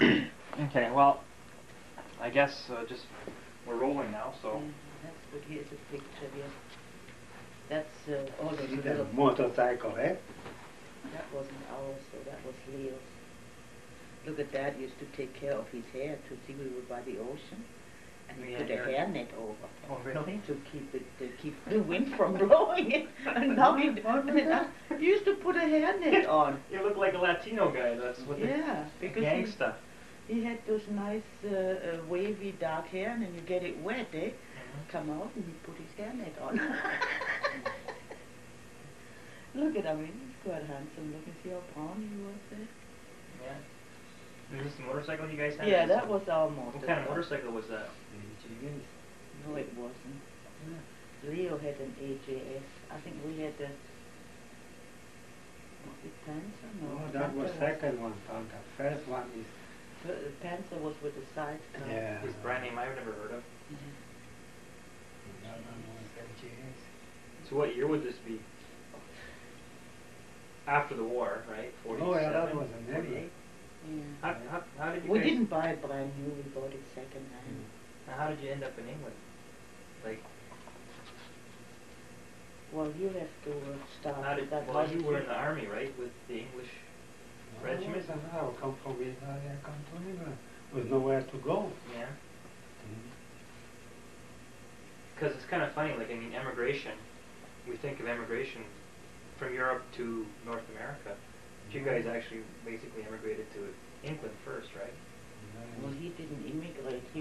Okay, well, I guess just we're rolling now, so. That's good. Here's a picture here. That's all See those the little. motorcycle, eh? That wasn't ours, so that was Leo's. Look at Dad used to take care of his hair to see we were by the ocean, and he Yeah, put a hair. hairnet over. Oh, really? To keep the wind from blowing it. And now he used to put a hairnet on. You look like a Latino guy. That's what. Yeah, because Gangsta. he had those nice wavy dark hair, and then you get it wet, eh? Come out and he put his hairnet on. Look at him, he's quite handsome. Look and see how brown he was there. Yeah. Is this the motorcycle you guys had? Yeah, that was our motorcycle. What kind of motorcycle was that? No, it wasn't. Leo had an AJS. I think we had a... Was it Panzer? No, Oh, that was second one. The first one is... The Panzer was with the side car. Yeah. This brand name I've never heard of. That one was LGS. So what year would this be? After the war, right? 47? Oh, yeah, that was a 48? Yeah. How did you We guys... didn't buy it brand new, we bought it second hand. How did you end up in England? Like... Well, you have to start How with did, that. well, you were in the army, right, with the English regiment? I come from Italy, I come to England. There was nowhere to go. Yeah. Because it's kind of funny, like, I mean, emigration, we think of emigration from Europe to North America. But you guys actually basically emigrated to England first, right? Well, he didn't immigrate. He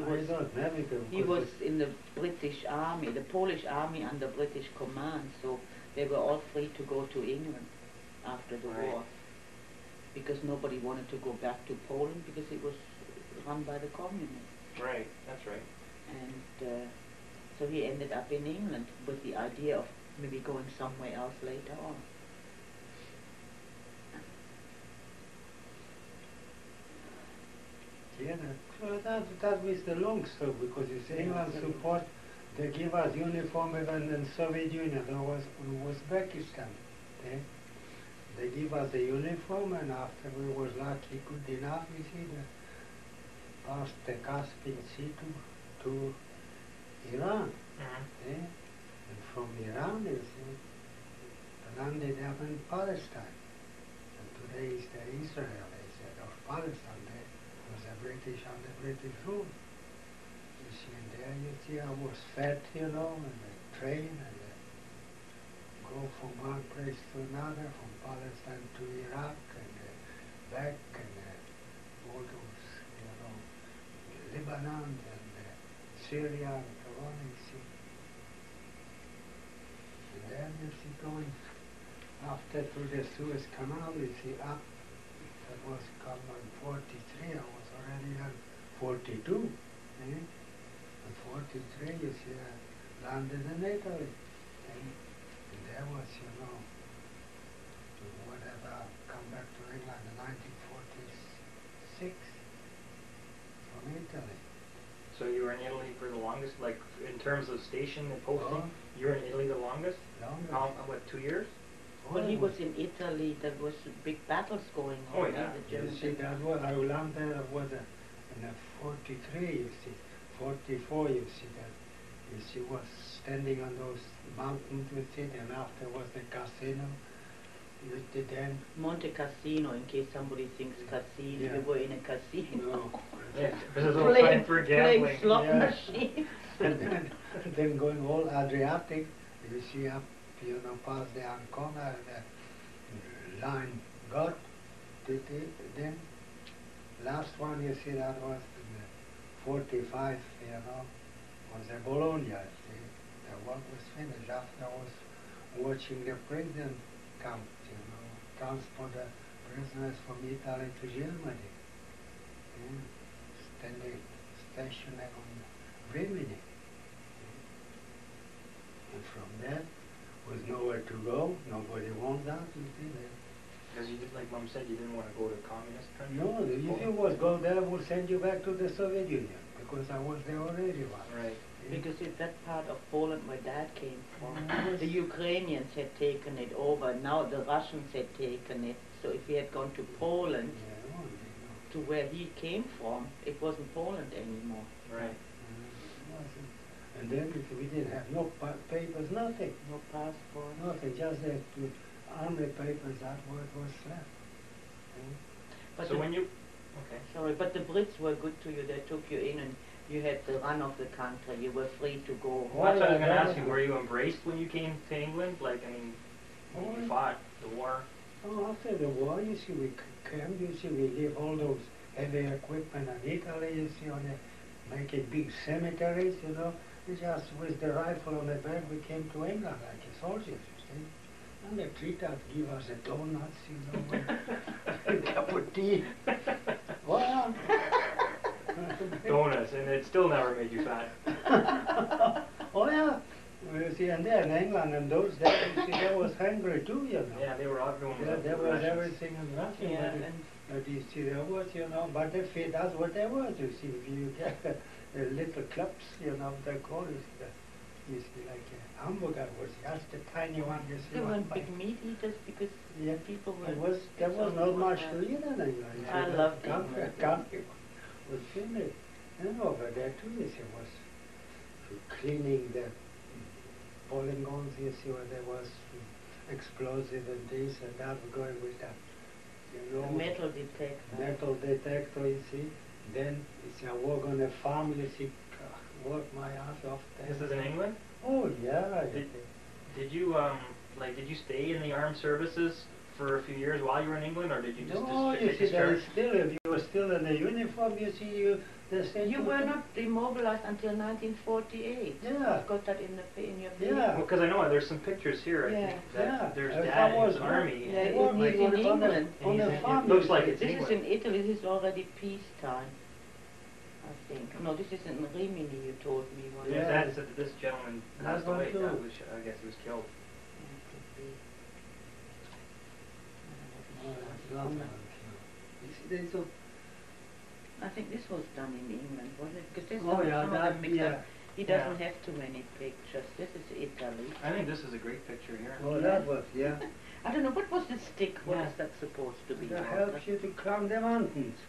He was in the British Army, the Polish Army under British command, so they were all free to go to England after the war. Because nobody wanted to go back to Poland because it was run by the communists. Right, that's right. And so he ended up in England with the idea of maybe going somewhere else later on. Yeah, that was the long story because you see England support, they give us uniform even in Soviet Union, there was Uzbekistan. They give us the uniform and after we was lucky good enough, you see, past the Caspian Sea to Iran. And from Iran, you see, landed up in Palestine. And today is the Israel, they said, of Palestine. Was a British under British rule. You see, and there you see I was fed, you know, and the train and go from one place to another, from Palestine to Iraq and back and all those, you know, Lebanon and Syria and so on, you see. And then you see going after through the Suez Canal, you see up. That was come on 43, I was already on 42. And 43, you see, I landed in Italy. And there was, you know, whatever, come back to England in 1946 from Italy. So you were in Italy for the longest, like in terms of station and posting? Oh. You were in Italy the longest? Longest. What, 2 years? Well, he was in Italy, there was big battles going on. Oh, yeah. The You Germans see, that was, I landed, was in a 43, you see, 44, you see that. You see, was standing on those mountains, you see, and after was the casino. You did then. Monte Cassino, in case somebody thinks casino, Yeah. we were in a casino. No. Yeah, this is all time for gambling. Playing slot Yeah. machine. And then going all Adriatic, you see up, you know, past the Ancona, the line got, then last one you see that was in the 45, you know, was the Bologna, see, the work was finished. After I was watching the prison camp, you know, transport the prisoners from Italy to Germany, standing stationed on Rimini. And from there, was nowhere to go, nobody wants that, you see that. Because you did, like Mom said, you didn't want to go to a communist country? No, if you was go there, we'll send you back to the Soviet Union, because I was there already once. Right. Because it's that part of Poland where Dad came from. The Ukrainians had taken it over, now the Russians had taken it. So if he had gone to Poland, Yeah, to to where he came from, it wasn't Poland anymore. Right. And then we didn't have no papers, nothing. No passport. Nothing, just the army papers, that what was left. But So the, when you, okay. sorry, but the Brits were good to you. They took you in and you had the run of the country. You were free to go. Well, that's what I was going to yeah, ask you. yeah. Were you embraced when you came to England? Like, I mean, when Oh, you yeah. fought the war? Oh, after the war, you see, we came, you see, we leave all those heavy equipment in Italy, you see, on the, making big cemeteries, you know. We just, with the rifle on the back, we came to England like a soldiers, you see. And they treat us, give us the donuts, you know, a cup of tea. Well, Donuts, and it still never made you fat. oh yeah. Well, you see, and there in England in those days, you see, they was hungry too, you know. Yeah, they were everyone was Yeah, up there for was rations. everything in Russia, Yeah, but, and but you see, there was, you know, but they feed us what there was, you see, if you get the little clubs, you know, they call it, you see, like a hamburger was just a tiny one, you see. they one weren't bite. big meat eaters because Yeah, people were. there was not some much people to eat in England. I loved country, England. country was finished. And over there too, you see, was cleaning the polygons, you see, where there was explosive and this and that, going with that, you know, The metal detector. metal detector, you see. Then you see, I work on a farm, you see, work my ass off there. This is in England? Oh yeah. Did you, like, did you stay in the armed services for a few years while you were in England, or did you just No, you get see, there is discharged? still, if you were still in the uniform, you see, they sent You were not demobilized until 1948. Yeah. I've got that in your Yeah. paper. Well, because I know there's some pictures here, I Yeah. think, that Yeah. there's If Dad I in his was army. Yeah, and it working was in on the- England. on And the he's in- farm, it looks you like see. it's This is England. in Italy. This is already peacetime, I think. No, this is in Rimini. You told me one. Yeah. Dad said that this gentleman That's passed one away. too. That was, I guess he was killed. Yeah, could be. Oh, that's not Um, bad. You see, there's a I think this was done in England, wasn't it? Because there's Oh, some, yeah, some of that- them mixed yeah. up. He Yeah. doesn't have too many pictures. This is Italy. I think this is a great picture here. Oh, that was, yeah. I don't know, what was the stick? What Yeah. is that supposed to be? That Walter? helps you to climb the mountains.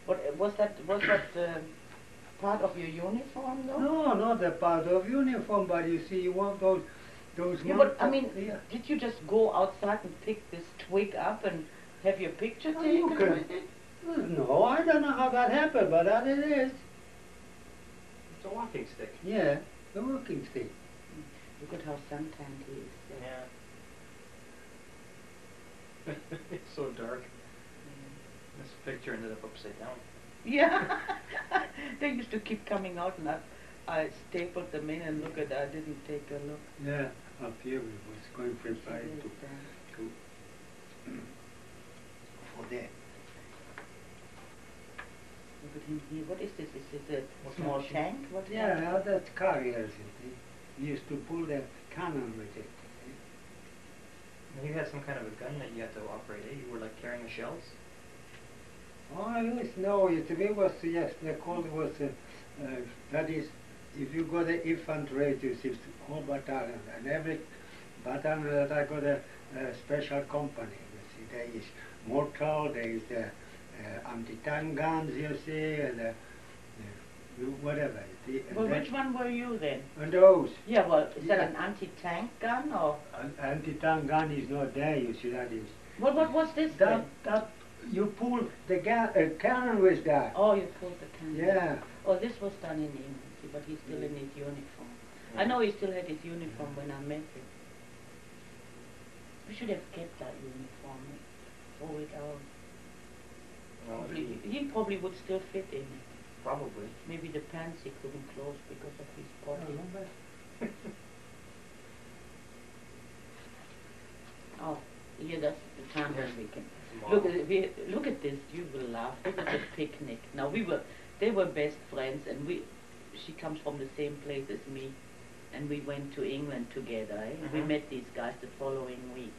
What was that part of your uniform though? No, not a part of uniform, but you see, you want those Yeah, but I mountains- mean, yeah. did you just go outside and pick this twig up and have your picture Oh, taken you can- with it? No, I don't know how that happened, but that it is. It's a walking stick. Yeah, the walking stick. Look at how suntanned he is. there. Yeah. It's so dark. This picture ended up upside down. Yeah, they used to keep coming out and I stapled them in and look at that. I didn't take a look. Yeah, up here we was going preparing Yes, to for that. Look at him here. What is this? Is this a What small kind of tank? What is Yeah, that? that's carriers. You see. We used to pull the cannon with it. And you had some kind of a gun that you had to operate, eh? You were like carrying the shells? Oh, yes, no, it was, yes, the call was, that is, if you got the infantry, you see, whole battalion, and every battalion that I got a special company, you see, there is mortar, there is the anti-tank guns, you see, and whatever. Well, which one were you then? And those, Yeah, well, is that Yeah. an anti-tank gun or? anti-tank gun is not there, you see, that is. Well, what was this That, then? you pull the cannon with that. Oh, you pulled the cannon. Yeah. Oh, this was done in England, see, but he's still in his uniform. I know he still had his uniform when I met him. We should have kept that uniform. Throw it out. Well, He probably would still fit in it. probably. Maybe the pants he couldn't close because of his body. Oh, yeah, that's the time when we can. Look at this. You will laugh. This is a picnic. Now they were best friends, and she comes from the same place as me, and we went to England together. Eh? We Mhm. met these guys the following week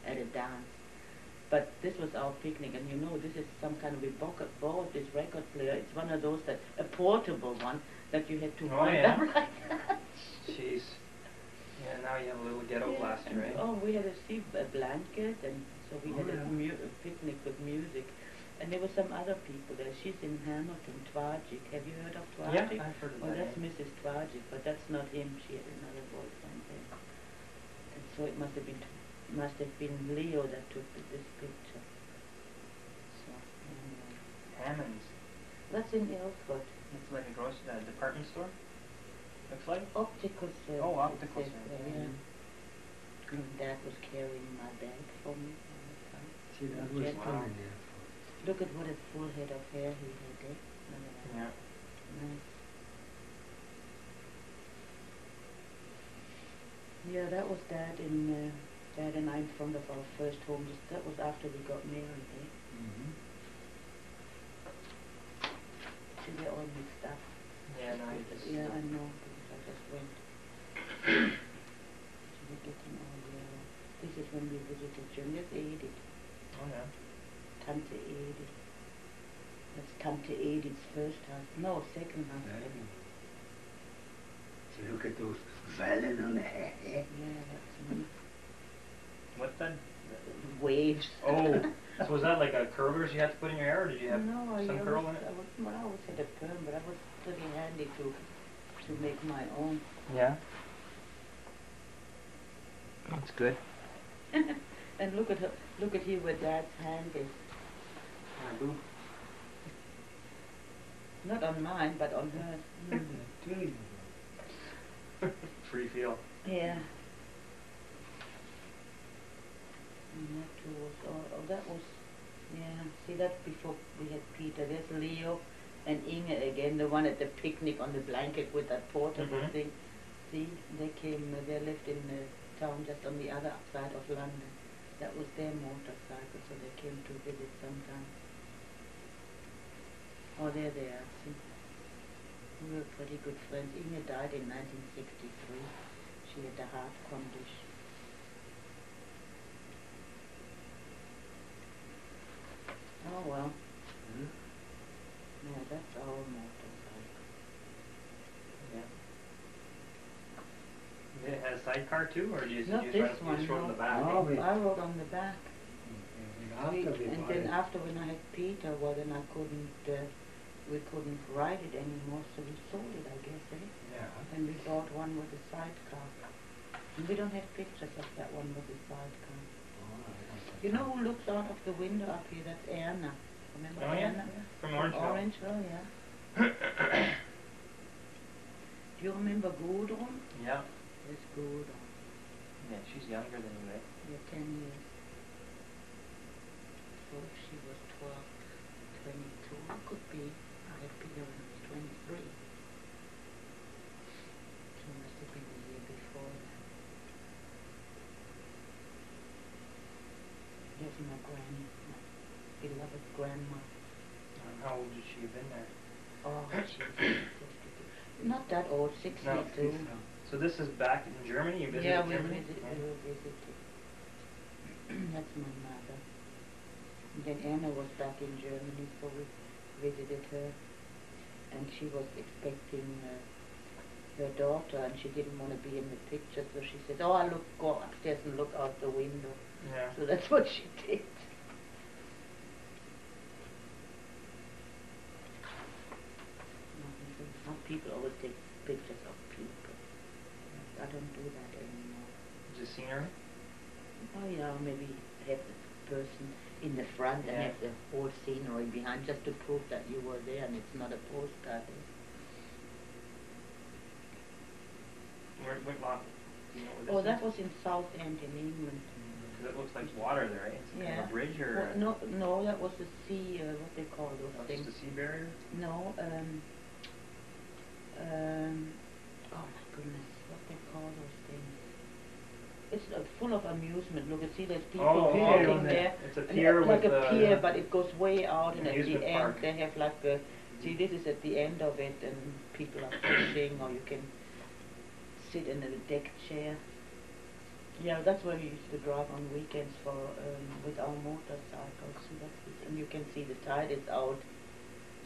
at a dance. But this was our picnic, and you know, this is some kind of, we bought this record player. It's one of those a portable one that you had to Oh, hold yeah. up like that. Jeez. Yeah, now you have a little ghetto Yeah, blaster, and, right? oh, we had a blanket, and so we had Oh, yeah. a picnic with music. And there were some other people there. She's in Hamilton, Twagic. Have you heard of Yeah, Twagic? I've heard of Well, that. that's Mrs. Twagic, but that's not him. She had another boyfriend there. And so it must have been Leo that took this picture. So, anyway. Hammond's. That's in Ilford. It's like a grocery department store. Looks like. Optical service. Oh, optical it says service, there, yeah. yeah. And Dad was carrying my bag for me all the time. See, that was Wow. coming there. Look at what a full head of hair he had there. Yeah. Nice. Yeah, that was Dad and I in front of our first home. That was after we got married, eh? Mm-hmm. See, they're all mixed up. Yeah, no, you just. Yeah, I know, because I just went. So we're getting all yellow. This is when we visited Germany. That's Edith. Oh yeah. Tante Edith. That's Tante Edith's first husband. No, second husband. So look at those valley on the hair. Yeah, that's me. What's that? Waves. Oh, so was that like a curlers you had to put in your hair, or did you have No, some I curl in it? always had a perm, but I was pretty handy to make my own. Yeah. That's good. And look at here where Dad's hand is. My boob. Not on mine, but on hers. Free feel. Yeah. And that was, that was, yeah. See, that's before we had Peter. There's Leo and Inge again, the one at the picnic on the blanket with that portable Mhm. thing. See, they lived in the town just on the other side of London. That was their motorcycle, so they came to visit sometime. Oh, there they are, see. We were pretty good friends. Inge died in 1963. She had a heart condition. Oh well. Yeah, that's our motorcycle. Yeah. Did it have a sidecar too, or you Not just this rode, one, you just rode on no. the back? Oh, we- I rode on the back. And then And after when I had Peter, well then I couldn't, we couldn't ride it anymore, so we sold it, I guess, eh? yeah. And we bought one with a sidecar. And we don't have pictures of that one with the sidecar. You know who looks out of the window up here? That's Erna. Remember Oh yeah, Erna? from Orangeville. Orangeville, yeah. Do you remember Gudrun? Yeah. There's Gudrun. Yeah, she's younger than you, right? Yeah, 10 years. So if she was 12, 22, it could be. I had Peter when I was 23. So it must have been the year before that. There's my granny, my beloved grandma. How old did she have been there? Oh, she was 52. Not that old, 62. So this is back in Germany? You visited Yeah, we Germany? visited. That's my mother. And then Anna was back in Germany, so we visited her. And she was expecting her daughter, and she didn't want to be in the picture, so she said, "Oh, I'll go upstairs and look out the window." Yeah. So that's what she did. Some people always take pictures of people. I don't do that anymore. Just scenery? Oh yeah, maybe have the person in the front and Yeah. have the whole scenery behind just to prove that you were there and it's not a postcard. What lot? Do you know what this Oh, is? that was in Southend in England. Because it looks like water there, right? It's kind Yeah. of a bridge or... Well, no, that was the sea, what they call those That's things. just a sea barrier? No, oh my goodness, what they call those things. It's full of amusement. Look, see, there's people Oh, pier walking on there. It's a And pier like with a pier, but it goes way out, and at the amusement end park. they have like a. See, this is at the end of it, and people are fishing, or you can sit in a deck chair. Yeah, that's where we used to drive on weekends for with our motorcycles. See, that's it. And you can see the tide is out,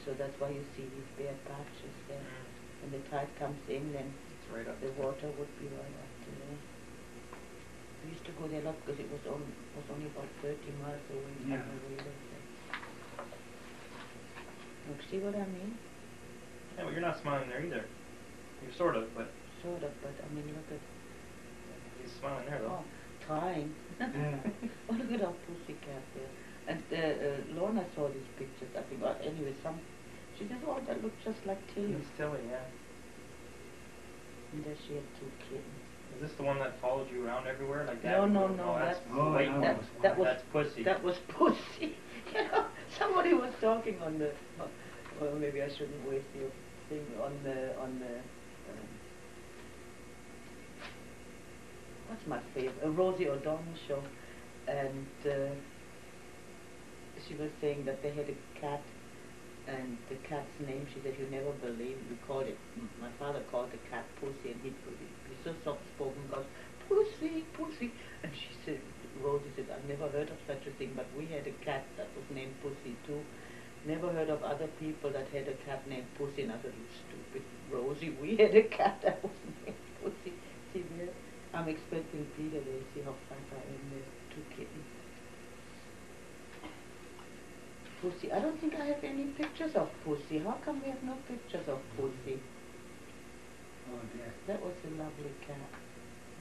so that's why you see these bare patches there. Mm, When the tide comes in, then it's right up the there. water would be right up to there. We used to go there a lot because it was only about 30 miles away from Yeah. where we lived there. Look, see what I mean? Yeah, well, you're not smiling there either. You're sort of, but Sort of, but I mean, look at, he's smiling there though. oh, trying. Yeah. Oh, look at our pussycat there. And Lorna saw these pictures, I think, or anyway, she says, oh, that looks just like Tilly. He's Tilly, yeah. And there she had 2 kittens. Is this the one that followed you around everywhere like that? No, no, Oh, no, that's Oh, white that one. was that was That's Pussy. That was Pussy. You know, somebody was talking on the, well, maybe I shouldn't waste your thing on the, what's my favorite? Rosie O'Donnell show, and she was saying that they had a cat, and the cat's name, she said, you never believe, my father called the cat Pussy, and he's so soft-spoken, goes, Pussy, Pussy, and she said, Rosie said, I've never heard of such a thing, but we had a cat that was named Pussy too. Never heard of other people that had a cat named Pussy, and I said, you stupid Rosie, we had a cat that was named Pussy. See there? I'm expecting Peter there, see how fat I am there, 2 kittens. Pussy, I don't think I have any pictures of Pussy. How come we have no pictures of Pussy? Oh, there. That was a lovely cat.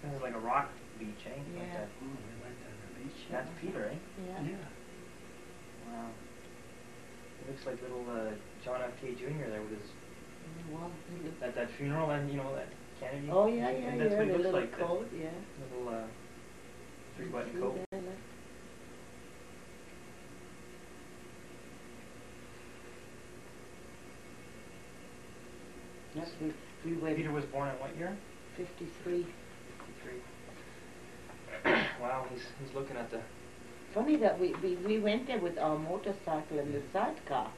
This is like a rock beach, eh? Like Yeah. that. Oh, we went on the beach. That's Peter, eh? Yeah. Yeah. Wow. It looks like little John F. K. Jr. there with his Well, he looked- at that funeral, and you know that Kennedy. oh yeah, And yeah, that's yeah, what he the looks little like. coat, yeah. That little 3-button See coat. there, look. Yes, we went Peter was born in what year? 53. 53. Wow, he's looking at the. Funny that we went there with our motorcycle and the sidecar.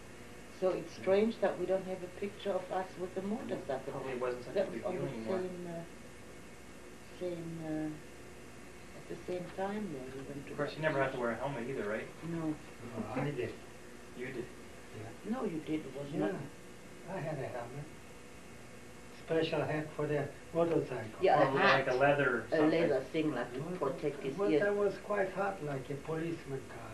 So it's strange that we don't have a picture of us with the motorcycle. Probably wasn't such a That big was on deal the anymore. at the same time there. We went to Of course, you never had to wear a helmet either, right? No. Oh, I did. You did. Yeah. No, you did. It was Yeah. not. I had a helmet. Special hat for the motorcycle. Yeah, a Or like a hat. leather. A something. leather thing like to protect his But ears. that was quite hot, like a policeman car.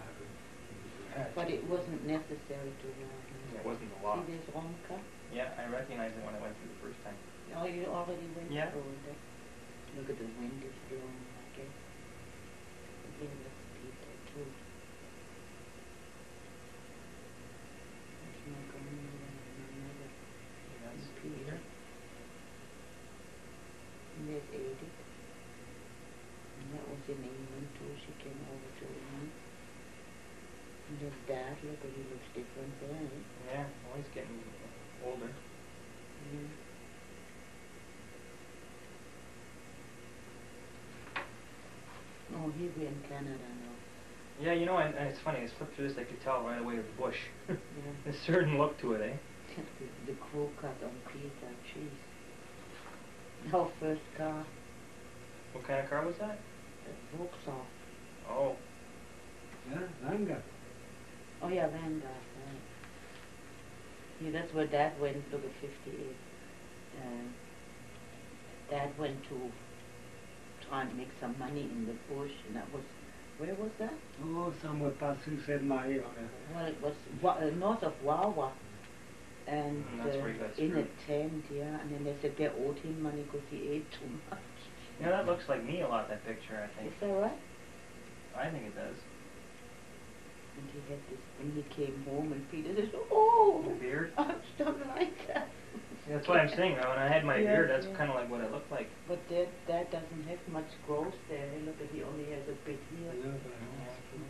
Hat. But it wasn't necessary to wear. Yeah, it wasn't a lot. See this Ronka? Yeah, I recognized it when I went through the first time. Oh, you already went Yeah. through that. Look at the wind is blowing, I guess. Here, let's Peter too. There's my grandmother and my mother. That's And Peter. And there's Edith. And that was in England too. She came over to England. And there's Dad. Look at he looks different there. Eh? Yeah, well, he's getting older. Yeah. Oh, he'll be in Canada now. Yeah, you know, and it's funny, I flipped through this, I could tell right away it was bush. Yeah. There's a certain look to it, eh? The crew cut on Peter, jeez. Our first car, What kind of car was that? the Vauxhall. Oh, Yeah, Vanguard. Oh yeah, Vanguard, right. Yeah, that's where Dad went, look at 58. Dad went to try and make some money in the bush, and that was, where was that? Oh, somewhere past Saint Marie. Well, it was north of Wawa. And That's where he got in a screwed. tent, yeah, and then they said they owed him money because he ate too much. yeah, that looks like me a lot, that picture, I Is think. that right? I think it does. And he had this, and he came home and Peter says, oh, The beard? I'm stuck like that. Yeah, that's what I'm saying, though, when I had my Yeah, beard, that's yeah. kind of like what it looked like. But Dad doesn't have much growth there. Look at, he only has a bit here.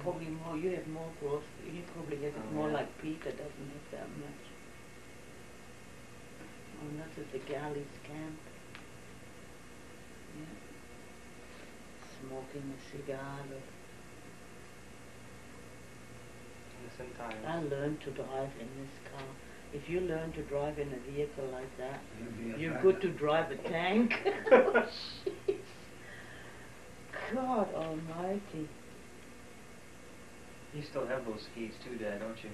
Probably more, you have more growth. He probably has it Oh, more yeah. like Peter doesn't have that much. Oh, that's at the Galleys camp. Yeah. Smoking a cigar. Look. Innocent times. I learned to drive in this car. If you learn to drive in a vehicle like that, you're good to drive a tank. Oh, jeez. God almighty. You still have those skis too, Dad, don't you?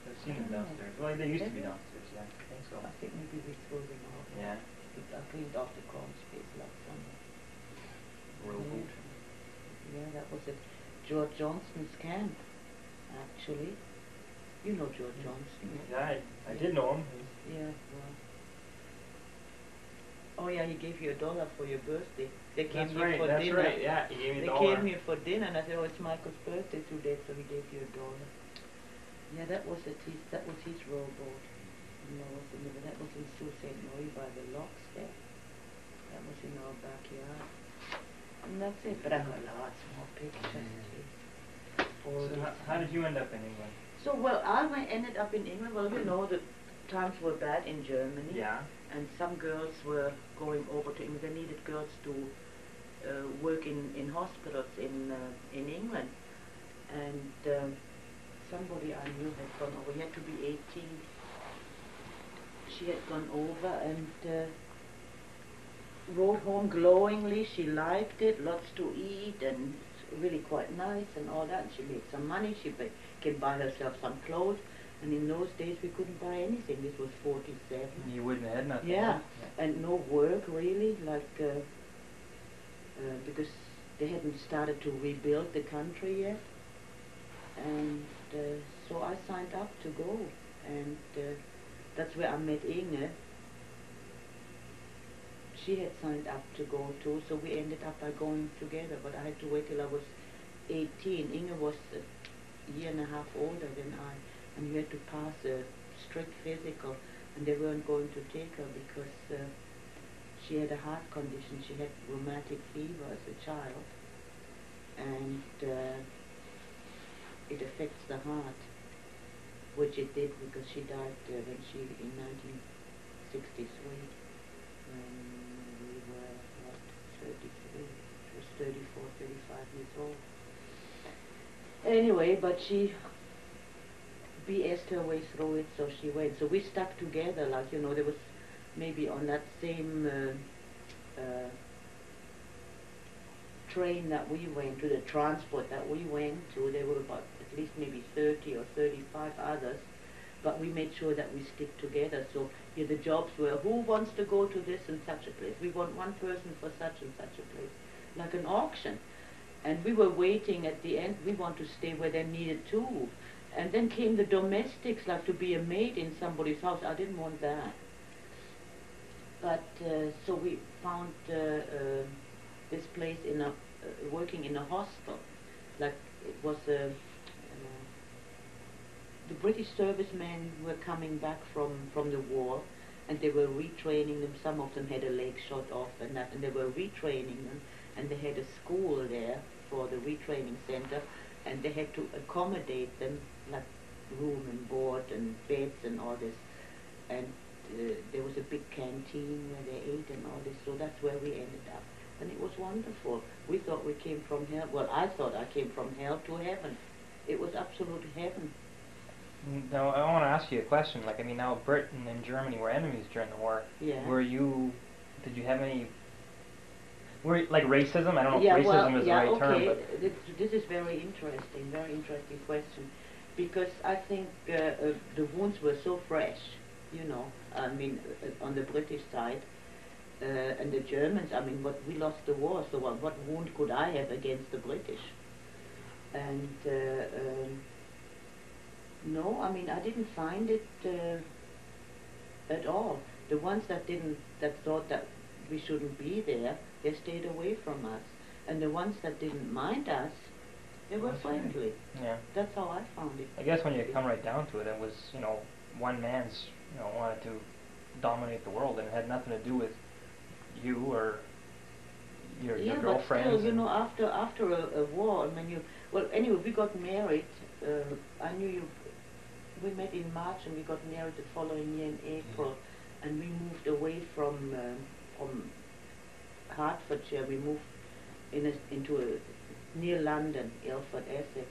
I've seen them downstairs. Well, they used to be downstairs, yeah. I think so. I think maybe we threw them out. Yeah. I cleaned off the crawl space last summer. Real Yeah. boot. Yeah, that was at George Johnston's camp, actually. You know George Johnson. Yeah, I did know him. Yeah, well. Oh yeah, he gave you $1 for your birthday. They came That's here right, for that's dinner. right, yeah, he gave me They $1. came here for dinner, and I said, oh, it's Michael's birthday today, so he gave you $1. Yeah, that was his rowboat. No, that was in Sault Ste. Marie by the locks there. That was in our backyard. And that's it. But I got lots more pictures. So how did you end up in England? So, well, ended up in England. Well, you know, the times were bad in Germany. Yeah. And some girls were going over to England. They needed girls to work in hospitals in England. And somebody I knew had gone over. He had to be 18. She had gone over and wrote home glowingly. She liked it, lots to eat, and really quite nice and all that. And she made some money. She can buy herself some clothes. And in those days we couldn't buy anything. This was 47. You wouldn't have had nothing. Yeah, and no work really, like because they hadn't started to rebuild the country yet. And so I signed up to go, and that's where I met Inge. She had signed up to go too, so we ended up by going together, but I had to wait till I was 18. Inge was a year and a half older than I, and we had to pass a strict physical, and they weren't going to take her because she had a heart condition. She had rheumatic fever as a child, and it affects the heart, which it did because she died in 1963 when we were, 33? She was 34, 35 years old. Anyway, but she BS'd her way through it, so she went. So we stuck together, like, you know, there was maybe on that same train that we went to, the transport that we went to, there were about at least maybe 30 or 35 others, but we made sure that we stick together. So yeah, the jobs were, who wants to go to this and such a place? We want one person for such and such a place, like an auction. And we were waiting at the end, we want to stay where they needed to. And then came the domestics, like to be a maid in somebody's house. I didn't want that. But so we found this place in a working in a hostel. Like it was the British servicemen were coming back from the war, and they were retraining them. Some of them had a leg shot off and that, and they were retraining them, and they had a school there for the retraining center, and they had to accommodate them, like room and board and beds and all this, and there was a big canteen where they ate and all this, so that's where we ended up. And it was wonderful. We thought we came from hell. Well, I thought I came from hell to heaven. It was absolute heaven. Now, I want to ask you a question. Like, I mean, now Britain and Germany were enemies during the war. Yeah. Did you have any, like racism? I don't know yeah, if racism is the right term, okay. but... This is very interesting question. Because I think the wounds were so fresh, you know, I mean, on the British side. And the Germans, I mean, we lost the war, so what wound could I have against the British? And no, I mean, I didn't find it at all. The ones that thought that we shouldn't be there, they stayed away from us. And the ones that didn't mind us, they were friendly. Yeah. That's how I found it. I guess when you come right down to it, it was, you know, one man's, you know, wanted to dominate the world, and it had nothing to do with you or your girlfriends. But still, you know, after a war, I mean, well, anyway, we got married. I knew we met in March, and we got married the following year in April, and we moved away from Hertfordshire. We moved near London, Ilford, Essex,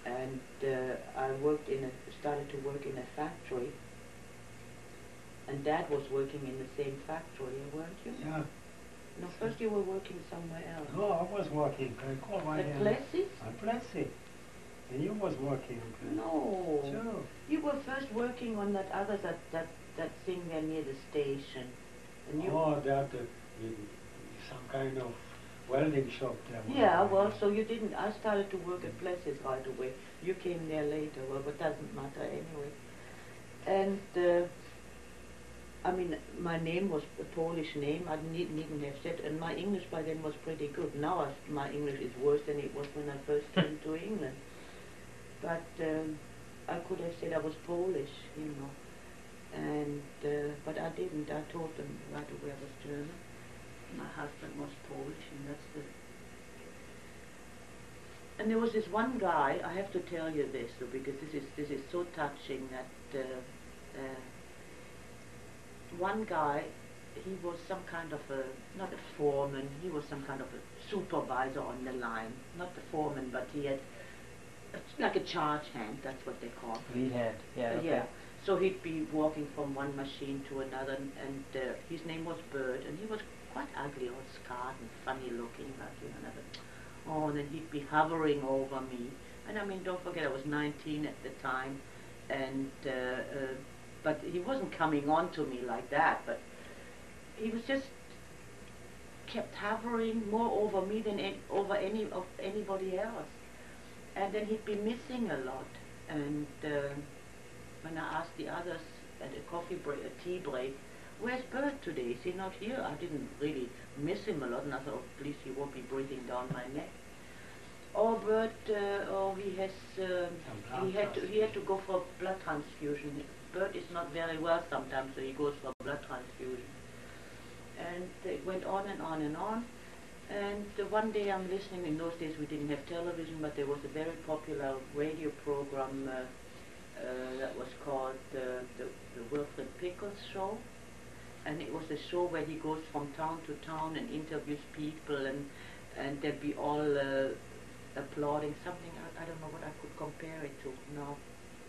and I started to work in a factory. And Dad was working in the same factory, weren't you? Yeah. No, first you were working somewhere else. No, I was working. At Plessis? At Plessis. And you was working. No. Sure. You were first working on that other, that thing there near the station. And you Oh, that, some kind of welding shop there. Yeah, well, so you didn't, I started to work at Blesses right away. You came there later, well, but doesn't matter anyway. And, I mean, my name was a Polish name, I didn't even have said, and my English by then was pretty good. Now my English is worse than it was when I first came to England. But I could have said I was Polish, you know. And, but I didn't, I told them right away I was German. My husband was Polish, and that's the... And there was this one guy, I have to tell you this, though, because this is so touching that one guy, he was some kind of a, not a foreman, he was some kind of a supervisor on the line. Not the foreman, but he had, like a charge hand, that's what they call it. Lead hand, yeah. Okay. Yeah. So he'd be walking from one machine to another, and his name was Bert, and he was quite ugly, all scarred and funny looking, like, you know, oh, and then he'd be hovering over me. And I mean, don't forget, I was 19 at the time, and but he wasn't coming on to me like that, but he was just kept hovering more over me than over anybody else. And then he'd be missing a lot. And when I asked the others at a coffee break, a tea break, where's Bert today? Is he not here? I didn't really miss him a lot, and I thought, oh, please, he won't be breathing down my neck. Oh, Bert, he has, he had to go for blood transfusion. Bert is not very well sometimes, so he goes for blood transfusion. And it went on and on and on. And one day I'm listening, in those days we didn't have television, but there was a very popular radio program that was called the Wilfred Pickles Show. And it was a show where he goes from town to town and interviews people, and they'd be all applauding something. I don't know what I could compare it to now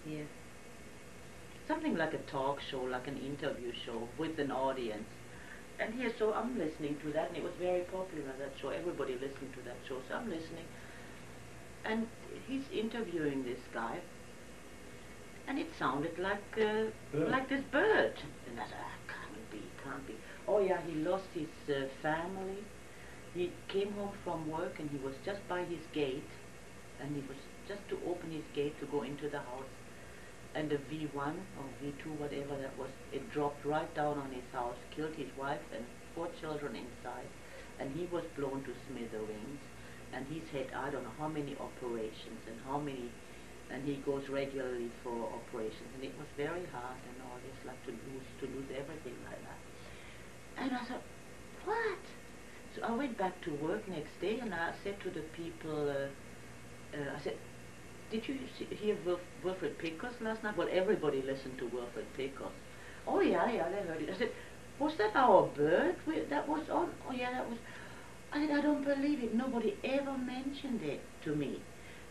here. Something like a talk show, like an interview show with an audience. And here, so I'm listening to that, and it was very popular, that show. Everybody listened to that show, so I'm listening. And he's interviewing this guy, and it sounded like this Bert. And I said, can't be. Oh yeah, he lost his family. He came home from work, and he was just by his gate, and he was just to open his gate to go into the house. And the V1 or V2, whatever that was, it dropped right down on his house, killed his wife and 4 children inside, and he was blown to smithereens. And he's had, I don't know how many operations and how many, and he goes regularly for operations, and it was very hard and all this, like to lose everything like that. And I thought, what? So I went back to work next day, and I said to the people, I said, did you hear Wilfred Pickles last night? Well, everybody listened to Wilfred Pickles. Oh yeah, they heard it. I said, was that our Bert that was on? Oh yeah, that was. I said, I don't believe it. Nobody ever mentioned it to me.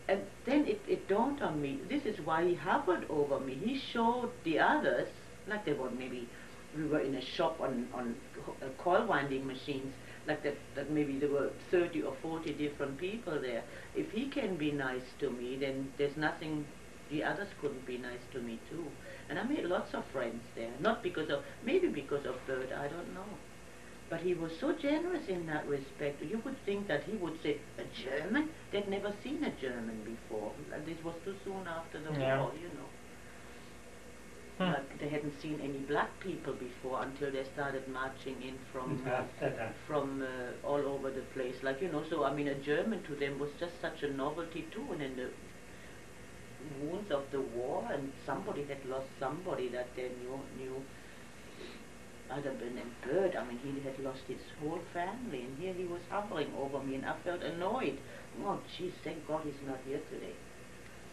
And then it dawned on me, this is why he hovered over me. He showed the others, like they were maybe, we were in a shop on coil winding machines, like that maybe there were 30 or 40 different people there. If he can be nice to me, then there's nothing, the others couldn't be nice to me too. And I made lots of friends there, not because of, maybe because of Bert, I don't know. But he was so generous in that respect. You would think that he would say, a German? They'd never seen a German before. This was too soon after the war, you know. Like they hadn't seen any black people before until they started marching in from all over the place. Like, you know, so I mean, a German to them was just such a novelty too. And in the wounds of the war, and somebody had lost somebody that they knew. Other than Bert, I mean, he had lost his whole family, and here he was hovering over me, and I felt annoyed. Oh, geez, thank God he's not here today.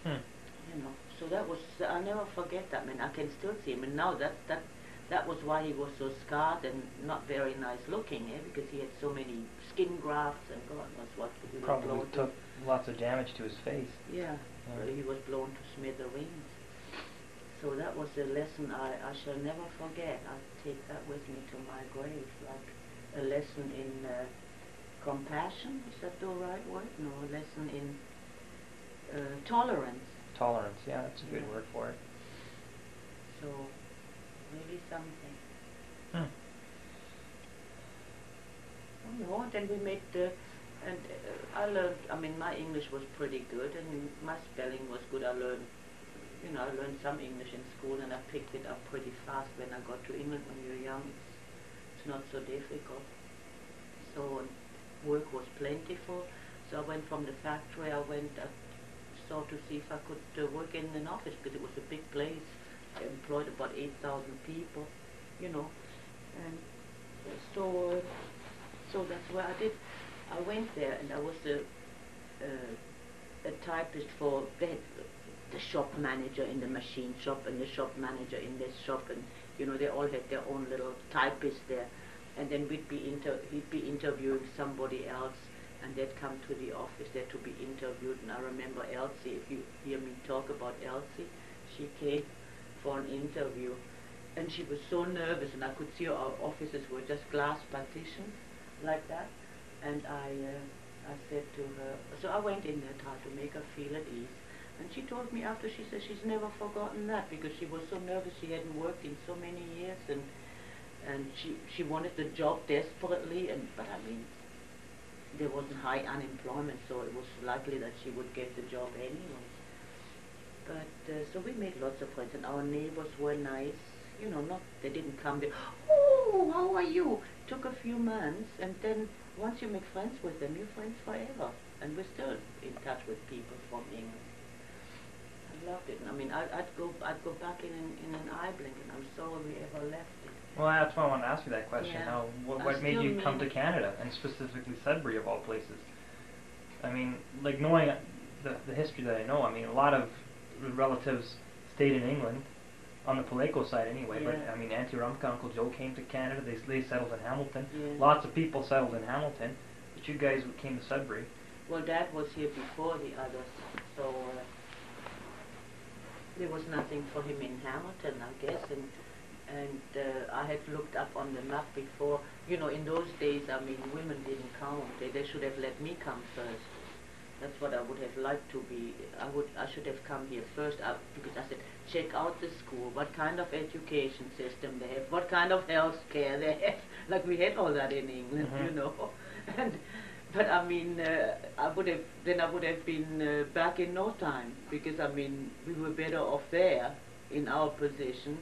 You know, so that was, I'll never forget that. I mean, I can still see him, and now that was why he was so scarred and not very nice looking, because he had so many skin grafts and God knows what. He probably took lots of damage to his face. Yeah, he was blown to smithereens. So that was a lesson I shall never forget. I'll take that with me to my grave, like a lesson in compassion. Is that the right word? No, a lesson in tolerance. Tolerance, yeah, that's a good word for it. So, really something. Oh no, then we made And I learned, I mean, my English was pretty good and my spelling was good. I learned, you know, I learned some English in school and I picked it up pretty fast when I got to England. When you're young, it's not so difficult. So work was plentiful. So I went from the factory, I sought to see if I could work in an office because it was a big place. I employed about 8,000 people, you know. And so that's what I did. I went there and I was a typist for the shop manager in the machine shop and the shop manager in this shop, and you know they all had their own little typist there. And then he'd be interviewing somebody else, and they'd come to the office there to be interviewed. And I remember Elsie, if you hear me talk about Elsie, she came for an interview, and she was so nervous, and I could see our offices were just glass partitions like that. And I said to her, so I went in there, tried to make her feel at ease. And she told me after, she said she's never forgotten that because she was so nervous. She hadn't worked in so many years, and she wanted the job desperately. But I mean, there wasn't high unemployment, so it was likely that she would get the job anyway. But so we made lots of friends, and our neighbors were nice. You know, they didn't come there. Oh, how are you? Took a few months, and then once you make friends with them, you're friends forever. And we're still in touch with people from England. I loved it. I mean, I'd go back in an eye blink, and I'm sorry we ever left it. Well, that's why I wanted to ask you that question. Yeah. What made you come to Canada, and specifically Sudbury of all places? I mean, like knowing the history that I know, I mean, a lot of relatives stayed in England, on the Paleco side anyway, Yeah. but I mean, Auntie Rumka, Uncle Joe came to Canada, they settled in Hamilton. Yeah. Lots of people settled in Hamilton, but you guys came to Sudbury. Well, Dad was here before the others, so there was nothing for him in Hamilton, I guess, and I had looked up on the map before. You know, in those days, I mean, women didn't count. They should have let me come first. That's what I would have liked to be. I should have come here first because I said, check out the school, what kind of education system they have, what kind of health care they have. Like we had all that in England, you know. But I mean, I would have been back in no time, because I mean, we were better off there in our position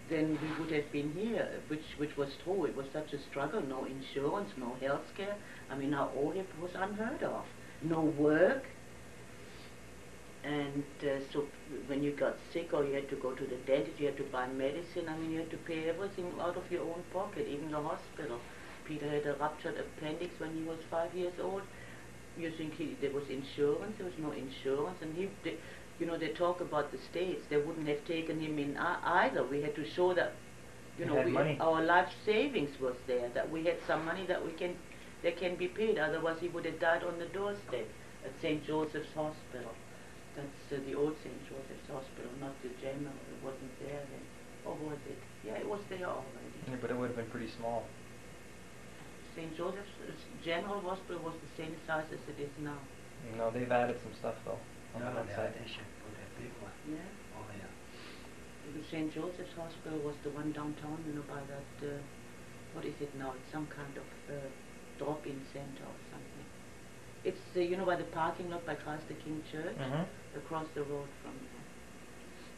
than we would have been here, which was true. It was such a struggle. No insurance, no health care. I mean, our OHIP was unheard of. No work, and so when you got sick or you had to go to the dentist, you had to buy medicine. I mean, you had to pay everything out of your own pocket, even the hospital. Peter had a ruptured appendix when he was 5 years old. You think there was insurance? There was no insurance, and you know, they talk about the States. They wouldn't have taken him in either. We had to show that, you know, our life savings was there, that we had some money that can be paid, otherwise he would have died on the doorstep at St. Joseph's Hospital. That's the old St. Joseph's Hospital, not the general. It wasn't there then. Or was it? Yeah, it was there already. Yeah, but it would have been pretty small. St. Joseph's General Hospital was the same size as it is now. No, they've added some stuff though. On No, that side. they should put a big one. Yeah? Oh, yeah. The St. Joseph's Hospital was the one downtown, you know, by that, what is it now? It's some kind of drop-in center or something. It's, you know, by the parking lot by Christ the King Church, across the road from there.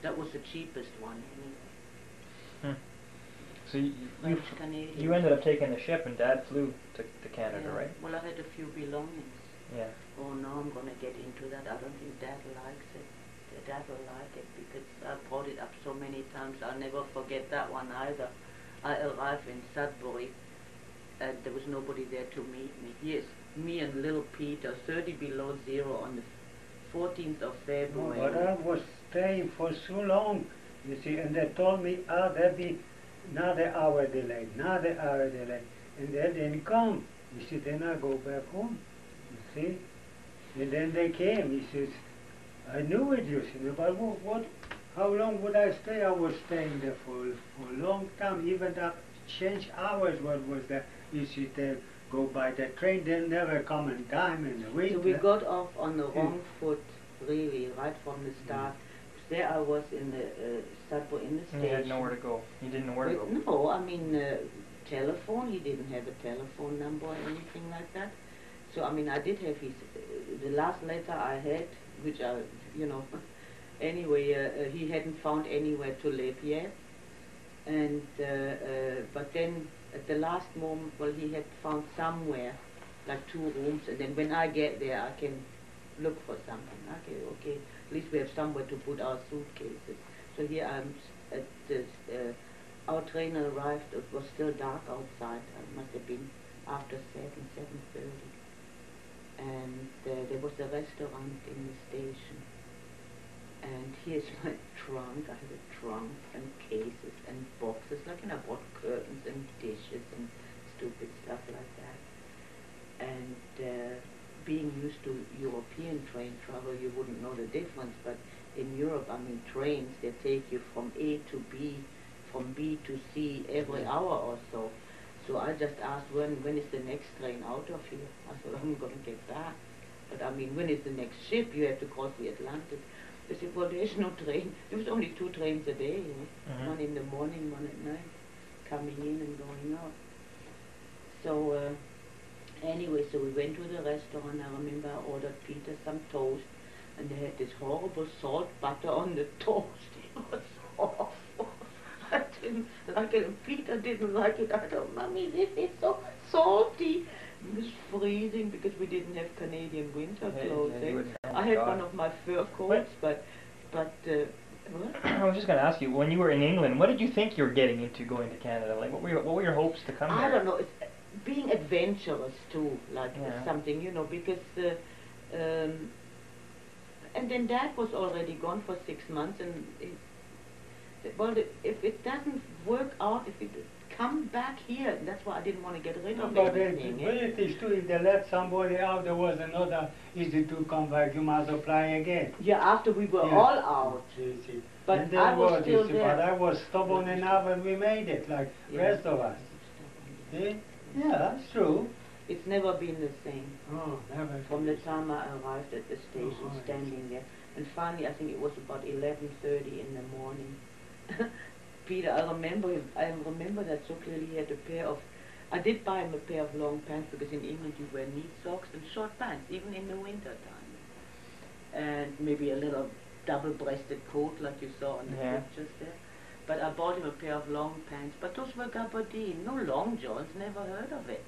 That was the cheapest one anyway. So Canadian. you ended up taking the ship, and Dad flew to Canada, Yeah. right? Well, I had a few belongings. Yeah. Oh, no, I'm going to get into that. I don't think Dad likes it. Dad will like it because I brought it up so many times. I'll never forget that one either. I arrived in Sudbury, and there was nobody there to meet me. Yes, me and little Peter, 30 below zero on the 14th of No, February. but I was staying for so long, you see, and they told me, there'll be another hour delay, and they didn't come. You see, then I go back home, you see. And then they came, he says, I knew it, you see, but how long would I stay? I was staying there for a long time, even that change hours, what was that? You see, they go by the train, they never come in time in the week. So we got off on the wrong foot, really, right from the start. There I was in the Sudbury, in the station. You had nowhere to go. You didn't know where to go. No, I mean, telephone, he didn't have a telephone number or anything like that. So I mean, I did have his, the last letter I had, which I, you know, anyway, he hadn't found anywhere to live yet. And, but then at the last moment, well, he had found somewhere, like 2 rooms, and then when I get there, I can look for something. Okay, at least we have somewhere to put our suitcases. So here I'm at this, our train arrived, it was still dark outside, it must have been after 7:30. And there was a restaurant in the station. And here's my trunk. I have a trunk and cases and boxes, like, you know, I bought curtains and dishes and stupid stuff like that. And being used to European train travel, you wouldn't know the difference, but in Europe, I mean, trains, they take you from A to B, from B to C every hour or so. So I just asked, when is the next train out of here? I thought, I'm going to get back. But I mean, when is the next ship? You have to cross the Atlantic. They said, well, there's no train. There was only 2 trains a day, you know. One in the morning, one at night, coming in and going out. So anyway, so we went to the restaurant. I remember I ordered Peter some toast, and they had this horrible salt butter on the toast. It was awful. I didn't like it, and Peter didn't like it. I thought, Mommy, this is so salty. It was freezing because we didn't have Canadian winter clothes. I had one of my fur coats, but what? I was just going to ask you, when you were in England, what did you think you were getting into going to Canada? Like, what were your hopes to come I there? don't know. It's being adventurous too, like something, you know, because. And then Dad was already gone for 6 months, and well, if it doesn't work out, if it come back here, that's why I didn't want to get rid of everything. But the British too, if they let somebody out, there was another easy to come back, you must apply again. Yeah, after we were all out. You see. But And I was still there. But I was stubborn enough and we made it, like rest of us. See? Yeah, that's true. It's never been the same. Oh, never. From the time I arrived at the station, standing there. And finally, I think it was about 11:30 in the morning. Peter, I remember him. I remember that so clearly. He had a pair of, I did buy him a pair of long pants, because in England you wear knee socks and short pants, even in the winter time. And maybe a little double-breasted coat like you saw in the pictures there. But I bought him a pair of long pants, but those were gabardine, no long johns, never heard of it.